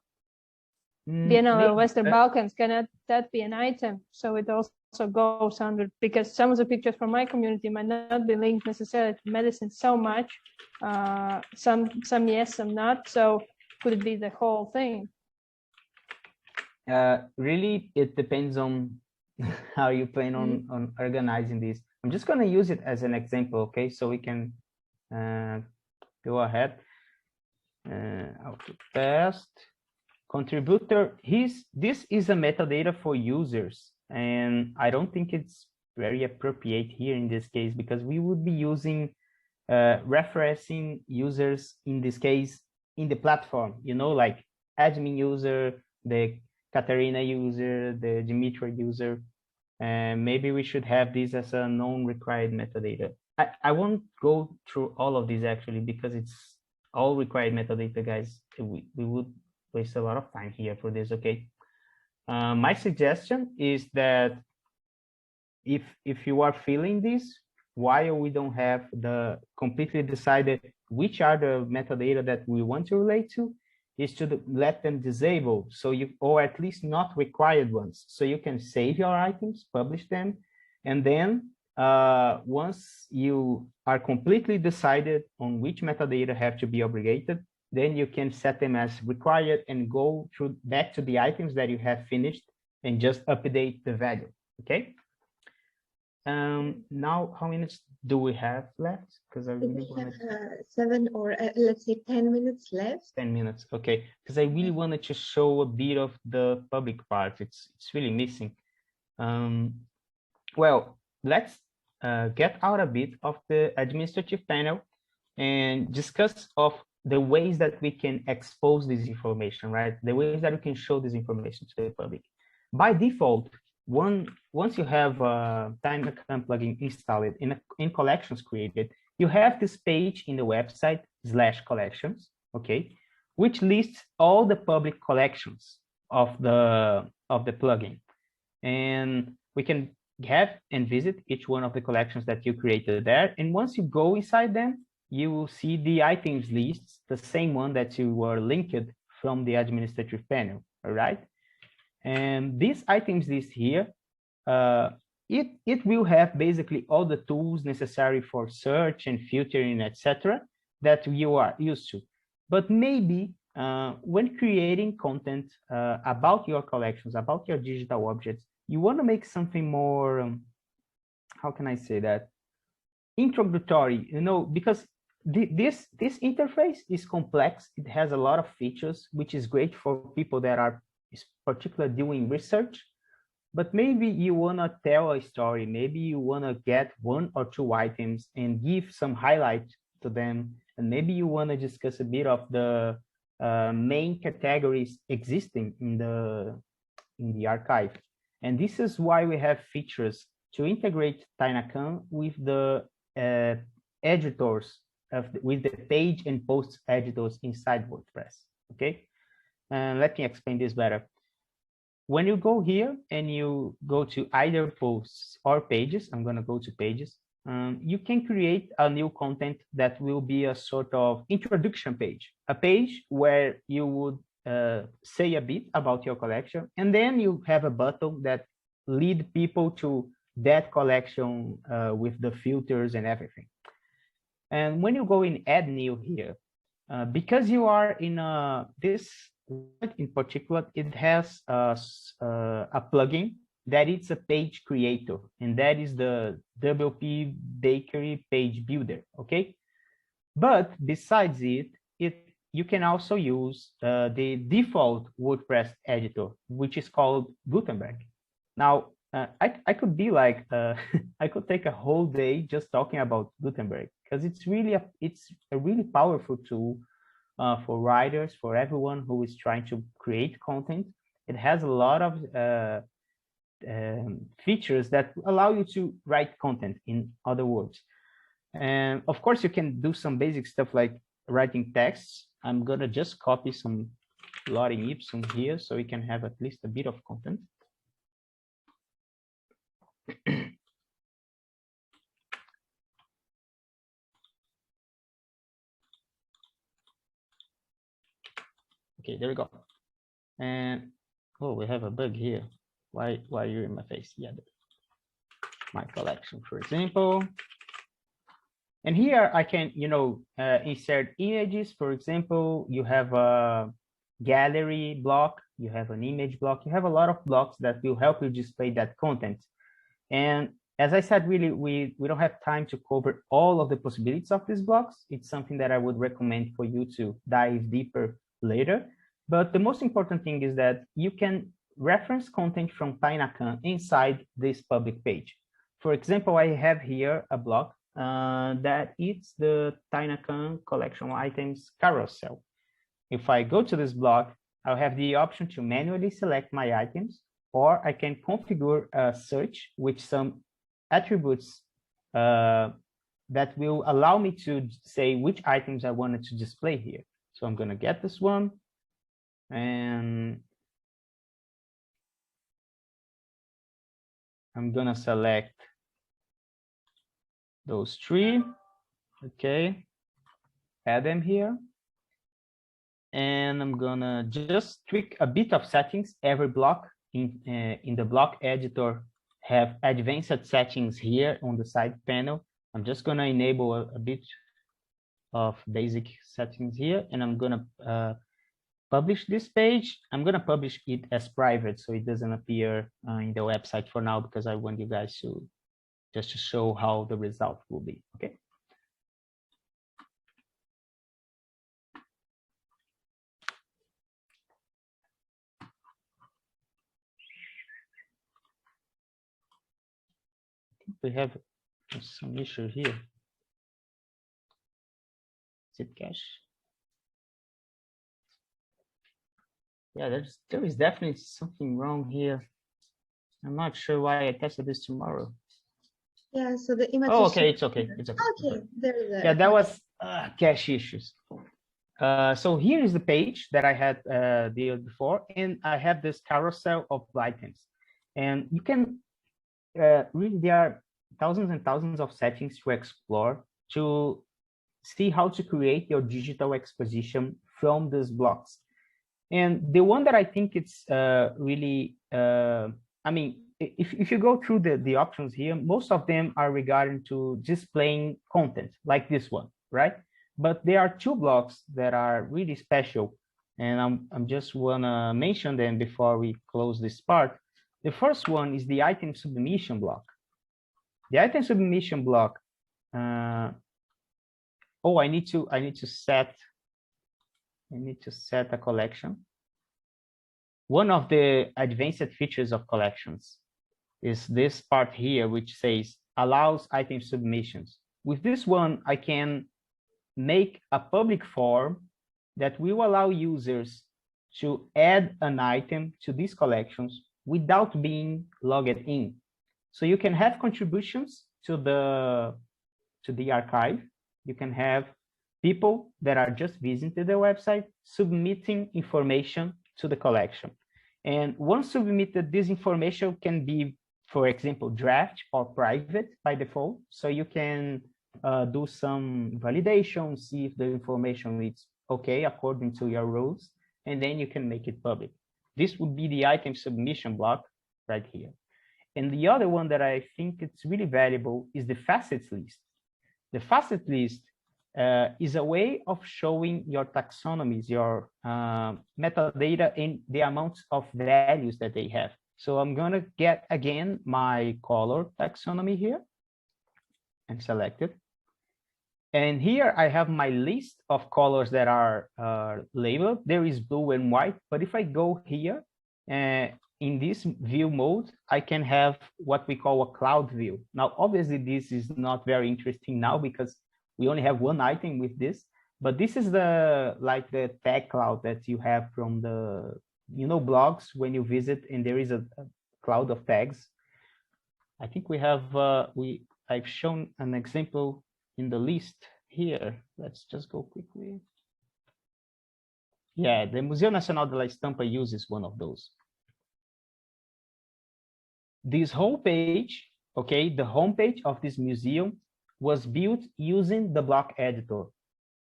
Biennale of Western Balkans, cannot that be an item? So it also goes under, because some of the pictures from my community might not be linked necessarily to medicine so much. Some yes, some not. So could it be the whole thing? Really, it depends on how you plan on organizing this. I'm just going to use it as an example, okay? So we can go ahead. How to test contributor. This is a metadata for users, and I don't think it's very appropriate here in this case, because we would be using referencing users in this case in the platform, you know, like admin user, the Katarina user, the Dimitra user, and maybe we should have this as a non-required metadata. I won't go through all of these actually, because it's all required metadata, guys. We would waste a lot of time here for this, okay? My suggestion is that if you are feeling this, while we don't have the completely decided which are the metadata that we want to relate to, is to let them disable, so you, or at least not required ones, so you can save your items, publish them, and then once you are completely decided on which metadata have to be obligated, then you can set them as required and go through back to the items that you have finished and just update the value. Okay. Now, how many minutes do we have left? Because I really wanted 7 or let's say 10 minutes left. 10 minutes, okay. Because I really wanted to show a bit of the public part. It's really missing. Well, let's get out a bit of the administrative panel and discuss of the ways that we can expose this information, right? The ways that we can show this information to the public. By default, once you have a Tainacan plugin installed in collections created, you have this page in the website /collections, okay, which lists all the public collections of the plugin. and we can have and visit each one of the collections that you created there. And once you go inside them, you will see the items lists, the same one that you were linked from the administrative panel, all right? And this items list here, it will have basically all the tools necessary for search and filtering, etc., that you are used to. But maybe when creating content about your collections, about your digital objects, you want to make something more, how can I say that, introductory, you know, because this interface is complex. It has a lot of features, which is great for people that are particularly doing research. But maybe you want to tell a story. Maybe you want to get 1 or 2 items and give some highlight to them. And maybe you want to discuss a bit of the main categories existing in the archive. And this is why we have features to integrate Tainacan with the editors, with the page and post editors inside WordPress. Okay, let me explain this better. When you go here and you go to either posts or pages, I'm going to go to pages, you can create a new content that will be a sort of introduction page, a page where you would say a bit about your collection, and then you have a button that lead people to that collection with the filters and everything. And when you go in add new here, because you are in this in particular, it has a plugin that it's a page creator, and that is the WP Bakery Page Builder. Okay, but besides it, you can also use the default WordPress editor, which is called Gutenberg. Now, I could be like, I could take a whole day just talking about Gutenberg, because it's a really powerful tool for writers, for everyone who is trying to create content. It has a lot of features that allow you to write content, in other words. And of course, you can do some basic stuff like writing texts. I'm gonna just copy some lorem ipsum here so we can have at least a bit of content. Okay, there we go. And oh, we have a bug here. Why are you in my face? Yeah, my collection, for example. And here I can, you know, insert images. For example, you have a gallery block, you have an image block, you have a lot of blocks that will help you display that content. And as I said, really, we don't have time to cover all of the possibilities of these blocks. It's something that I would recommend for you to dive deeper later. But the most important thing is that you can reference content from Tainacan inside this public page. For example, I have here a block that it's the Tainacan collection items carousel. If I go to this block, I'll have the option to manually select my items, or I can configure a search with some attributes that will allow me to say which items I wanted to display here. So I'm going to get this one, and I'm going to select those 3. Okay, add them here. And I'm gonna just tweak a bit of settings. Every block in the block editor have advanced settings here on the side panel. I'm just gonna enable a bit of basic settings here, and I'm gonna publish this page. I'm gonna publish it as private, so it doesn't appear in the website for now, because I want you guys to just to show how the result will be. Okay. We have some issue here. Is it cache? Yeah, there is definitely something wrong here. I'm not sure why I tested this tomorrow. Yeah, so the image. Oh, okay, it's okay. It's okay. Okay, there is a. Yeah, that was cache issues. So here is the page that I had the before, and I have this carousel of items. And you can really, there are thousands and thousands of settings to explore to see how to create your digital exposition from these blocks. And the one that I think it's really, I mean, if you go through the options here, most of them are regarding to displaying content like this one, right? But there are two blocks that are really special, and I'm just wanna mention them before we close this part. The first one is the item submission block. The item submission block. Oh, I need to set a collection. One of the advanced features of collections is this part here, which says allows item submissions. With this one, I can make a public form that will allow users to add an item to these collections without being logged in. So you can have contributions to the archive. You can have people that are just visiting the website submitting information to the collection. And once submitted, this information can be, for example, draft or private by default. So you can do some validation, see if the information is okay according to your rules, and then you can make it public. This would be the item submission block right here. And the other one that I think it's really valuable is the facets list. The facet list is a way of showing your taxonomies, your metadata, and the amounts of values that they have. So I'm going to get, again, my color taxonomy here and select it. And here I have my list of colors that are labeled. There is blue and white, but if I go here in this view mode, I can have what we call a cloud view. Now, obviously, this is not very interesting now because we only have one item with this, but this is like the tag cloud that you have from the, blogs when you visit, and there is a cloud of tags. I think we have, I've shown an example in the list here. Let's just go quickly. Yeah, the Museu Nacional de la Estampa uses one of those. This whole page, okay, the homepage of this museum was built using the block editor,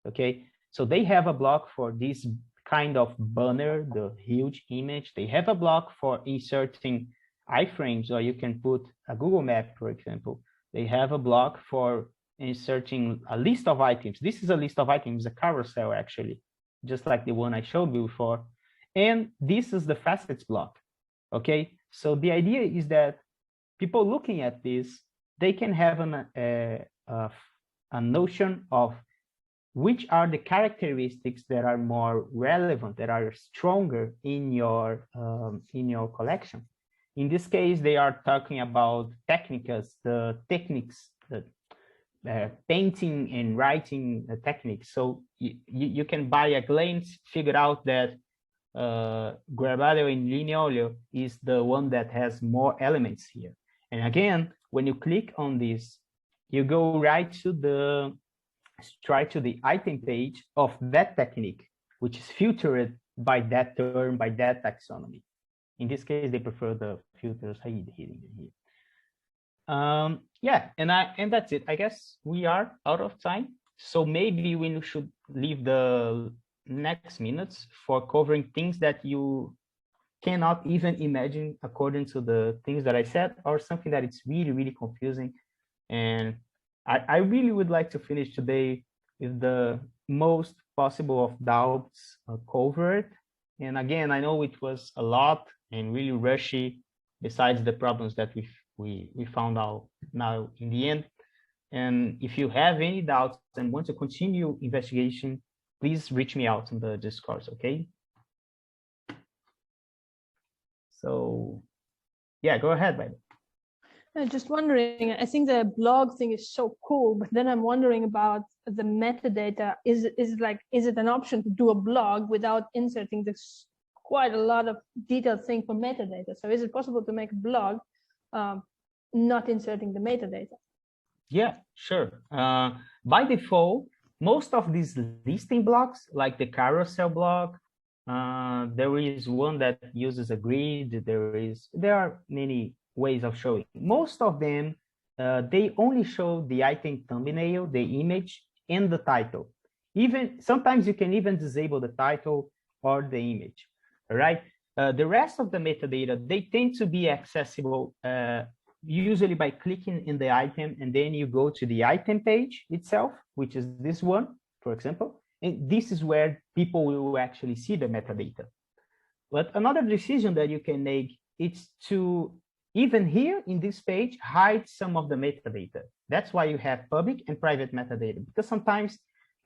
okay? So they have a block for this kind of banner, the huge image. They have a block for inserting iframes, or you can put a Google map, for example. They have a block for inserting a list of items. This is a list of items, a carousel, actually, just like the one I showed you before. And this is the facets block, okay? So the idea is that people looking at this, they can have a notion of which are the characteristics that are more relevant, that are stronger in your collection. In this case, they are talking about techniques, the techniques, the painting and writing techniques. So you can by a glance figure out that Gravado in Lineolio is the one that has more elements here. And again, when you click on this, you go right to the item page of that technique, which is filtered by that term, by that taxonomy. In this case, they prefer the filters hidden here. Yeah, and that's it. I guess we are out of time. So maybe we should leave the next minutes for covering things that you cannot even imagine according to the things that I said, or something that it's really, really confusing. And I really would like to finish today with the most possible of doubts covered. And again, I know it was a lot and really rushy, besides the problems that we found out now in the end. And if you have any doubts and want to continue investigation, please reach me out in the Discord, okay? So, yeah, go ahead, Baiba. I'm just wondering, I think the blog thing is so cool, but then I'm wondering about the metadata. Is it an option to do a blog without inserting this quite a lot of detailed thing for metadata? So is it possible to make a blog not inserting the metadata? Yeah, sure. By default, most of these listing blocks, like the carousel block There is one that uses a grid. There are many ways of showing. Most of them, they only show the item thumbnail, the image, and the title. Even sometimes you can even disable the title or the image. All right. The rest of the metadata, they tend to be accessible usually by clicking in the item, and then you go to the item page itself, which is this one, for example. And this is where people will actually see the metadata. But another decision that you can make is to, even here in this page, hide some of the metadata. That's why you have public and private metadata, because sometimes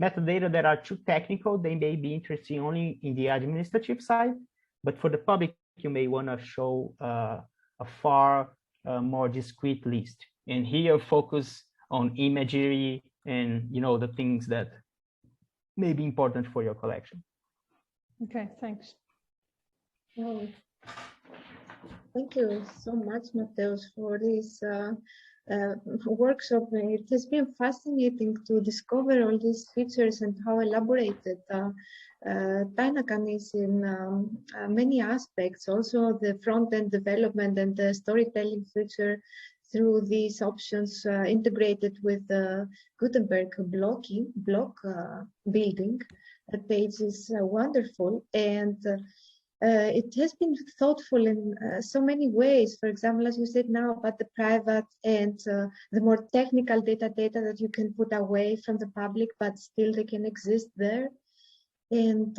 metadata that are too technical, they may be interesting only in the administrative side, but for the public, you may want to show a far more discrete list. And here focus on imagery and the things that may be important for your collection. Okay, thanks. Oh, thank you so much, Mateus, for this workshop. It has been fascinating to discover all these features and how elaborated Tainacan is in many aspects. Also, the front-end development and the storytelling feature through these options integrated with the Gutenberg block building. The page is wonderful, and it has been thoughtful in so many ways. For example, as you said now about the private and the more technical data that you can put away from the public, but still they can exist there. And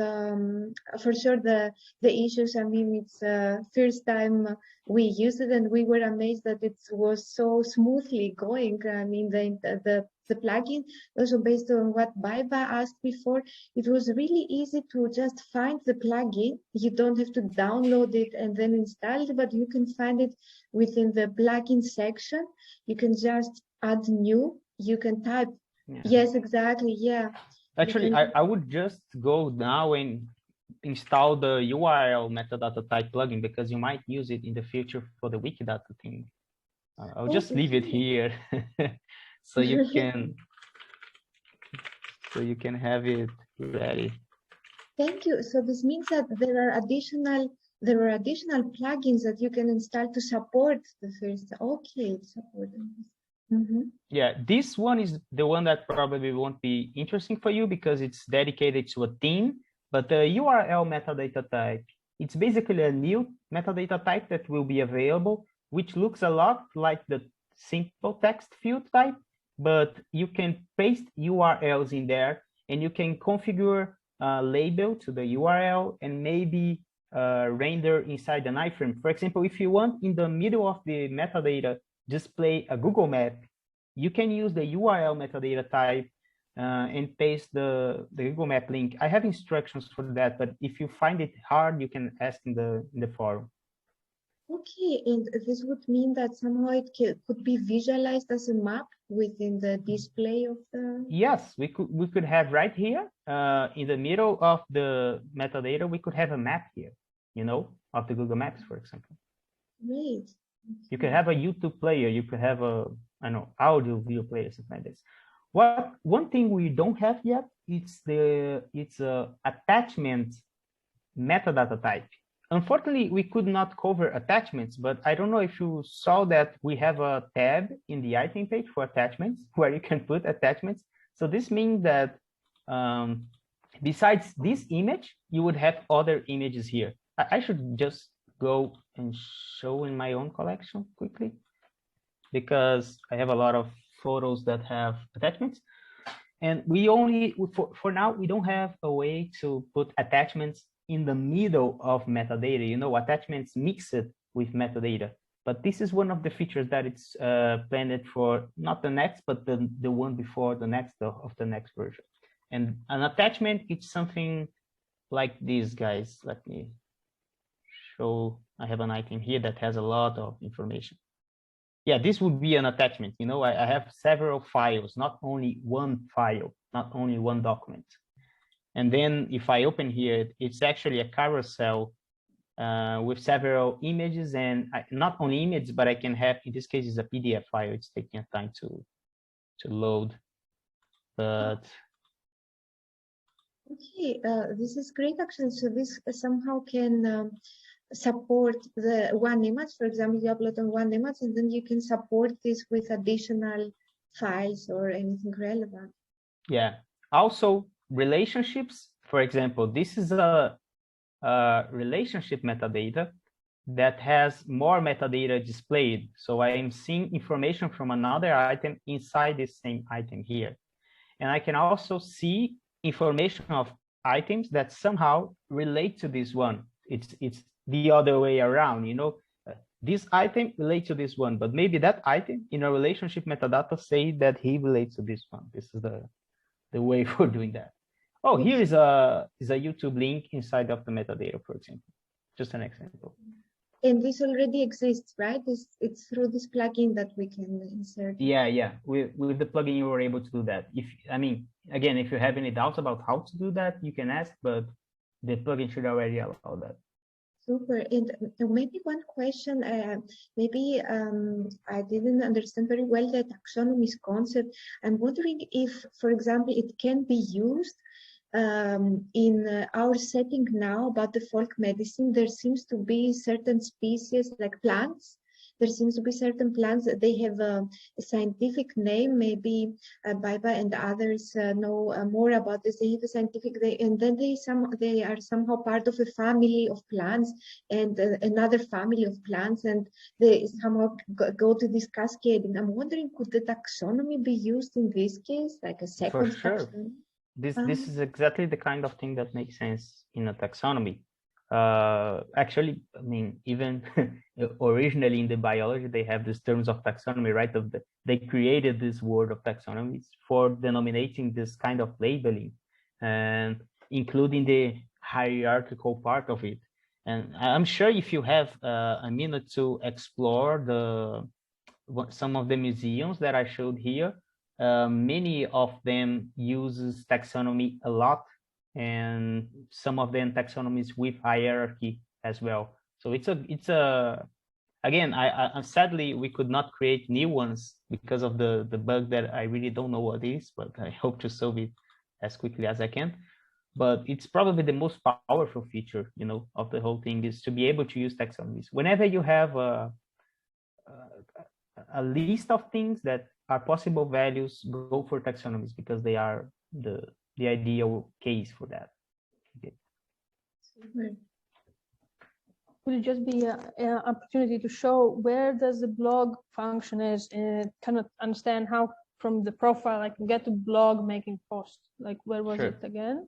for sure, the issues, I mean, it's first time we used it and we were amazed that it was so smoothly going. I mean, the plugin, also based on what Baiba asked before, it was really easy to just find the plugin. You don't have to download it and then install it, but you can find it within the plugin section. You can just add new, you can type. Yeah. Yes, exactly, yeah. Actually, I would just go now and install the URL metadata type plugin, because you might use it in the future for the Wikidata thing. I'll just leave it here so you can have it ready. Thank you. So this means that there are additional plugins that you can install to support the first. Okay, support. Yeah, this one is the one that probably won't be interesting for you because it's dedicated to a theme, but the URL metadata type, it's basically a new metadata type that will be available, which looks a lot like the simple text field type, but you can paste URLs in there and you can configure a label to the URL and maybe render inside an iframe. For example, if you want in the middle of the metadata display a Google map, you can use the URL metadata type and paste the Google map link. I have instructions for that, but if you find it hard, you can ask in the forum. Okay, and this would mean that somehow it could be visualized as a map within the display of the... Yes, we could have right here in the middle of the metadata, we could have a map here, of the Google Maps, for example. Great. You could have a YouTube player, you could have a, audio video player, something like this. One thing we don't have yet, it's a attachment metadata type. Unfortunately, we could not cover attachments, but I don't know if you saw that we have a tab in the item page for attachments where you can put attachments. So this means that besides this image, you would have other images here. I should just go and show in my own collection quickly, because I have a lot of photos that have attachments. And we only, for now, we don't have a way to put attachments in the middle of metadata. Attachments mix it with metadata. But this is one of the features that it's planned for, not the next, but the one before the next of the next version. And an attachment, it's something like this, guys. Let me show. I have an item here that has a lot of information. Yeah, this would be an attachment. I have several files, not only one file, not only one document. And then if I open here, it's actually a carousel with several images, and not only images, but I can have, in this case, it's a PDF file. It's taking time to load, but Okay, this is great actually. So this somehow can support the one image. For example, you upload on one image and then you can support this with additional files or anything relevant. Yeah. Also, relationships, for example, this is a relationship metadata that has more metadata displayed. So I am seeing information from another item inside this same item here. And I can also see information of items that somehow relate to this one. It's the other way around, you know. This item relates to this one, but maybe that item in a relationship metadata say that he relates to this one. This is the way for doing that. Oh, here is a YouTube link inside of the metadata, for example. Just an example. And this already exists, right? It's through this plugin that we can insert. Yeah. With the plugin, you were able to do that. I mean, again, if you have any doubts about how to do that, you can ask, but the plugin should already allow that. Super. And maybe one question, maybe I didn't understand very well the taxonomies concept. I'm wondering if, for example, it can be used in our setting now about the folk medicine. There seems to be certain species like plants. There seems to be certain plants that they have a scientific name. Maybe Baiba and others know more about this. They have a scientific name, and then they are somehow part of a family of plants and another family of plants, and they somehow go to this cascading. I'm wondering, could the taxonomy be used in this case, like a second taxonomy? This is exactly the kind of thing that makes sense in a taxonomy. Actually, I mean, even originally in the biology, they have these terms of taxonomy, right? They created this word of taxonomies for denominating this kind of labeling and including the hierarchical part of it. And I'm sure if you have a minute to explore some of the museums that I showed here, many of them uses taxonomy a lot, and some of them taxonomies with hierarchy as well. So it's a again, I sadly we could not create new ones because of the bug that I really don't know what it is, but I hope to solve it as quickly as I can. But it's probably the most powerful feature, you know, of the whole thing is to be able to use taxonomies. Whenever you have a list of things that are possible values, go for taxonomies because they are the ideal case for that. Okay. Would it just be an opportunity to show where does the blog function is, and cannot understand how from the profile I can get to blog making posts? Like, where was it again?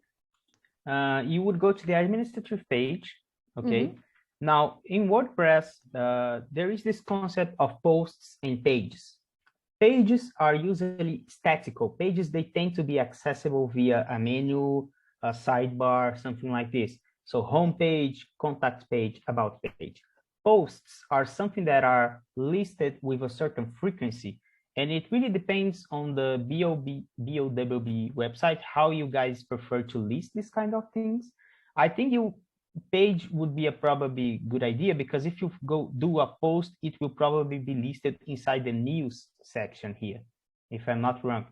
You would go to the administrative page. Okay. Mm-hmm. Now in WordPress, there is this concept of posts and pages. Pages are usually statical. Pages, they tend to be accessible via a menu, a sidebar, something like this. So home page, contact page, about page. Posts are something that are listed with a certain frequency. And it really depends on the BOWB website, how you guys prefer to list this kind of things. I think page would be a probably good idea, because if you go do a post, it will probably be listed inside the news section here, if I'm not wrong.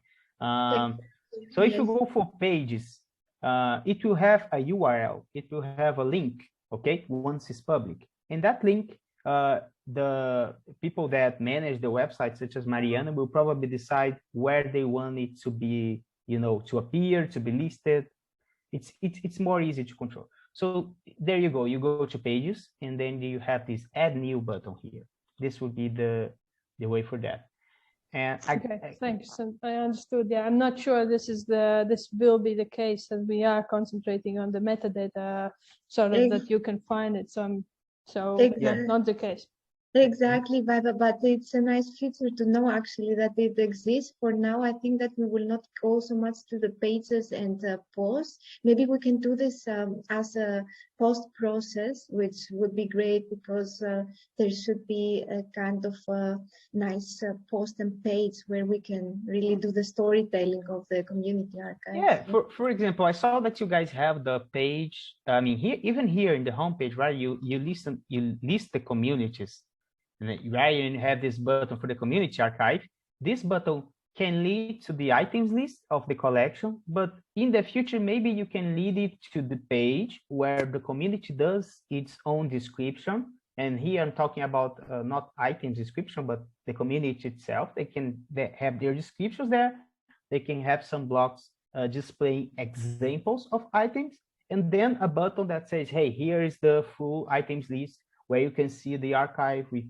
So if you go for pages, it will have a URL, it will have a link, okay, once it's public. And that link, the people that manage the website, such as Mariana, will probably decide where they want it to be, you know, to appear, to be listed. It's more easy to control. So there you go. You go to pages, and then you have this add new button here. This would be the way for that. And okay, thanks. I understood. Yeah, I'm not sure this will be the case, as we are concentrating on the metadata, sort of that you can find it. So exactly. not the case. Exactly, but it's a nice feature to know actually that it exists. For now, I think that we will not go so much to the pages and posts. Maybe we can do this as a post process, which would be great, because there should be a kind of nice post and page where we can really do the storytelling of the community archive. Yeah, for example, I saw that you guys have the page. I mean, even here in the homepage, right? You list the communities. Right, and you have this button for the community archive. This button can lead to the items list of the collection, but in the future, maybe you can lead it to the page where the community does its own description. And here I'm talking about not items description, but the community itself. They have their descriptions there. They can have some blocks displaying examples of items, and then a button that says, hey, here is the full items list where you can see the archive with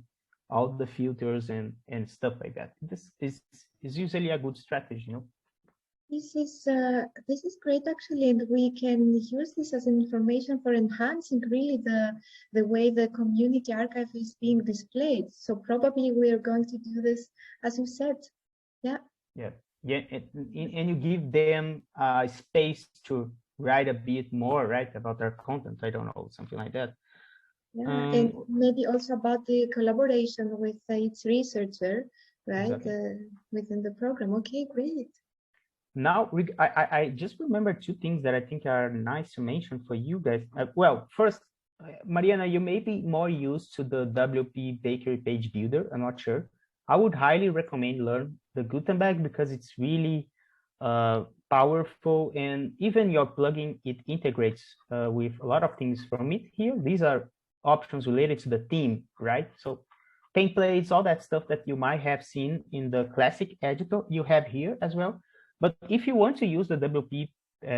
all the filters and stuff like that. This is usually a good strategy, you know. This is great actually, and we can use this as information for enhancing really the way the community archive is being displayed. So probably we are going to do this as you said. Yeah. And you give them space to write a bit more, right, about their content. I don't know, something like that. Yeah, and maybe also about the collaboration with its researcher, right, exactly. Within the program. Okay, great. Now, I just remember two things that I think are nice to mention for you guys. Well, first, Mariana, you may be more used to the WP Bakery page builder. I'm not sure. I would highly recommend learn the Gutenberg because it's really powerful, and even your plugin, it integrates with a lot of things from it here. These are options related to the theme, right? So templates, all that stuff that you might have seen in the classic editor, you have here as well. But if you want to use the WP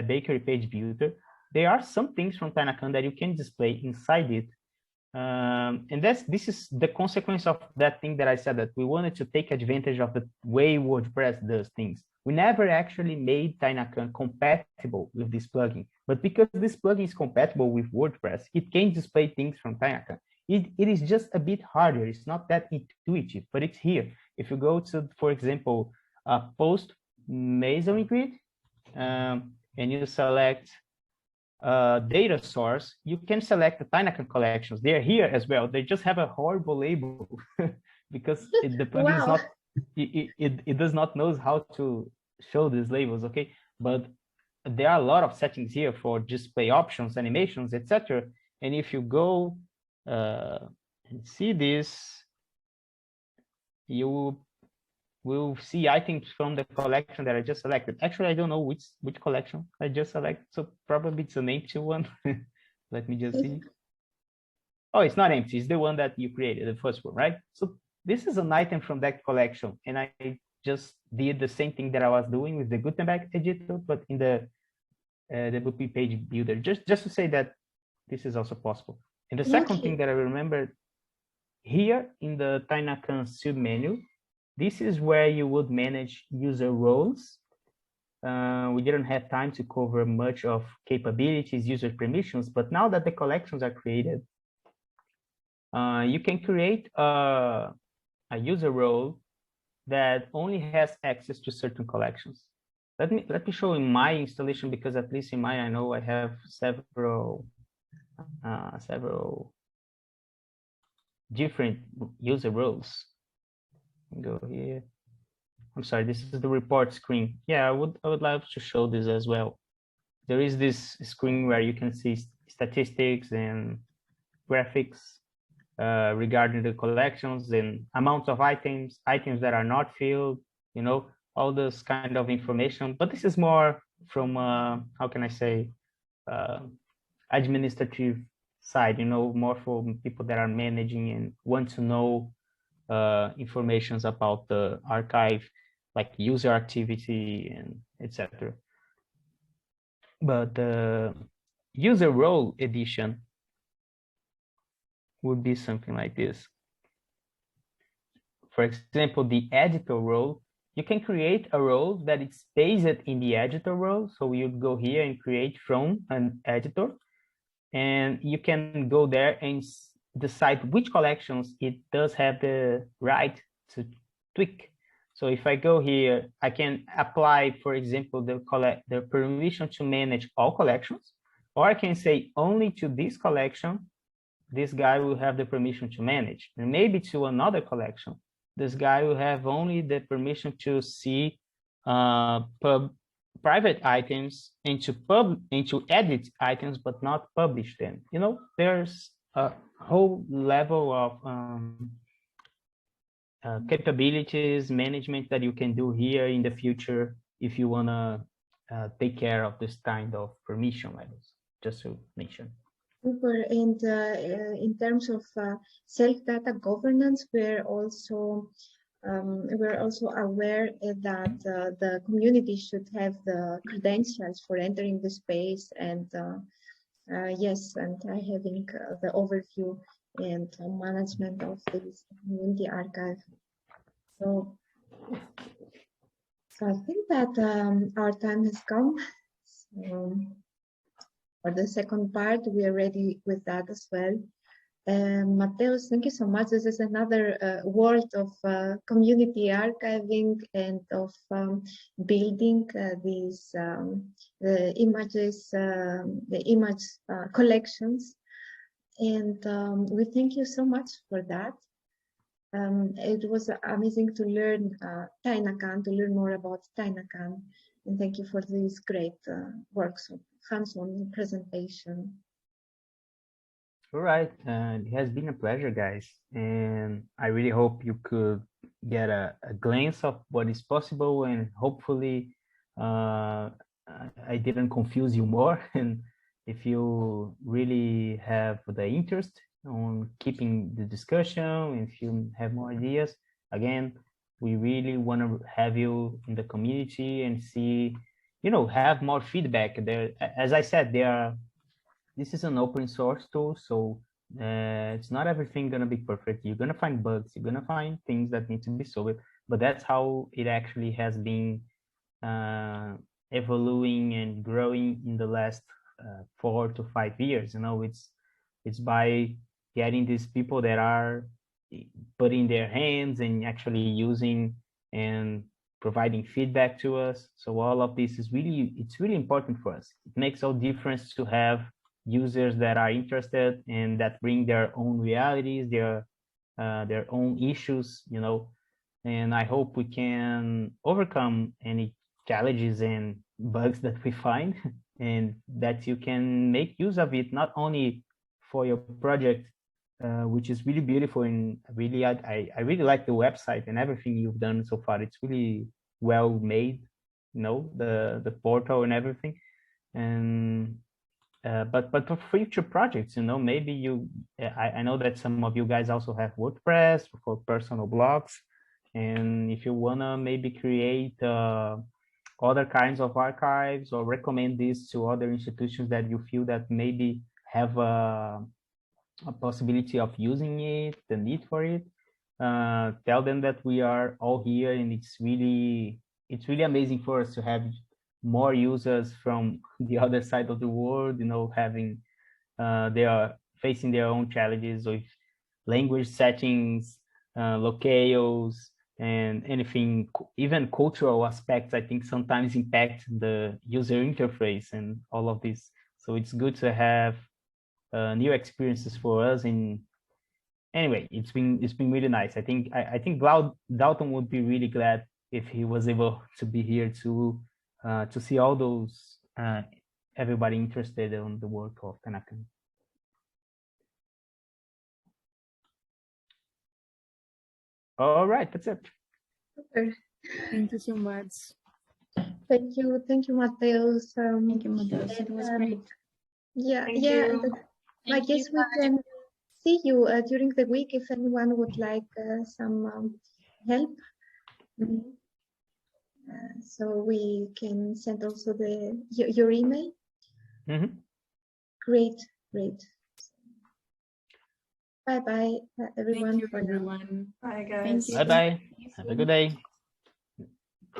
Bakery page builder, there are some things from Tainacan that you can display inside it. And this is the consequence of that thing that I said, that we wanted to take advantage of the way WordPress does things. We never actually made Tainacan compatible with this plugin, but because this plugin is compatible with WordPress, it can display things from Tainacan. It is just a bit harder. It's not that intuitive, but it's here. If you go to, for example, post measuring grid, and you select data source, you can select the Tainacan collections. They're here as well. They just have a horrible label because the plugin is not, it does not know how to show these labels, okay? But there are a lot of settings here for display options, animations, etc. And if you go and see this, you will see items from the collection that I just selected. Actually, I don't know which collection I just selected, so probably it's an empty one. Let me just see. Oh, it's not empty. It's the one that you created, the first one, right? So this is an item from that collection, and I just did the same thing that I was doing with the Gutenberg editor, but in the WP page builder, just to say that this is also possible. And the second thing that I remember here in the Tainacan submenu, this is where you would manage user roles. We didn't have time to cover much of capabilities, user permissions, but now that the collections are created, you can create a user role that only has access to certain collections. Let me show in my installation, because at least in mine, I know I have several different user roles. Go here. I'm sorry, this is the report screen. Yeah, I would love to show this as well. There is this screen where you can see statistics and graphics regarding the collections and amounts of items that are not filled, you know, all this kind of information. But this is more from how can I say, administrative side, you know, more for people that are managing and want to know informations about the archive, like user activity and etc. But the user role edition would be something like this. For example, the editor role, you can create a role that is based in the editor role. So you go here and create from an editor, and you can go there and decide which collections it does have the right to tweak. So if I go here, I can apply, for example, the permission to manage all collections, or I can say only to this collection, this guy will have the permission to manage, and maybe to another collection, this guy will have only the permission to see private items and to edit items, but not publish them. You know, there's a whole level of capabilities, management that you can do here in the future if you want to take care of this kind of permission levels, just to mention. Super. And in terms of self-data governance, we're also aware that the community should have the credentials for entering the space, and yes, and having the overview and management of this community archive. So I think that our time has come. So for the second part, we are ready with that as well. Mateus, thank you so much. This is another world of community archiving and of building these the images, the image collections. And we thank you so much for that. It was amazing to learn Tainacan, to learn more about Tainacan. And thank you for these great workshop, hands-on presentation. All right, it has been a pleasure, guys, and I really hope you could get a glance of what is possible, and hopefully I didn't confuse you more. And if you really have the interest on keeping the discussion, if you have more ideas, again, we really want to have you in the community and see, you know, have more feedback there. As I said, this is an open source tool, so it's not everything gonna be perfect. You're gonna find bugs, you're gonna find things that need to be solved, but that's how it actually has been evolving and growing in the last 4 to 5 years. You know, it's by getting these people that are putting their hands and actually using and providing feedback to us. So all of this is it's really important for us. It makes all difference to have users that are interested and that bring their own realities, their own issues, you know. And I hope we can overcome any challenges and bugs that we find, and that you can make use of it not only for your project, which is really beautiful, and really I really like the website and everything you've done so far. It's really well made, you know, the portal and everything. And but for future projects, you know, maybe I know that some of you guys also have WordPress for personal blogs, and if you wanna maybe create other kinds of archives or recommend this to other institutions that you feel that maybe have a possibility of using it, the need for it, tell them that we are all here, and it's really amazing for us to have more users from the other side of the world, you know, having they are facing their own challenges with language settings, locales, and anything, even cultural aspects, I think sometimes impact the user interface and all of this. So it's good to have new experiences for us. And anyway, it's been really nice. I think Dalton would be really glad if he was able to be here to see all those everybody interested in the work of Tainacan. All right, that's it. Super. Thank you so much. Thank you, Mateus. Thank you, Mateus. It was great. Yeah, Thank yeah. you. I guess we can see you during the week if anyone would like some help. So we can send also your email. Mm-hmm. Great. Bye, everyone. Thank you, everyone. Bye, guys. Thank you. Bye-bye. Have a good day.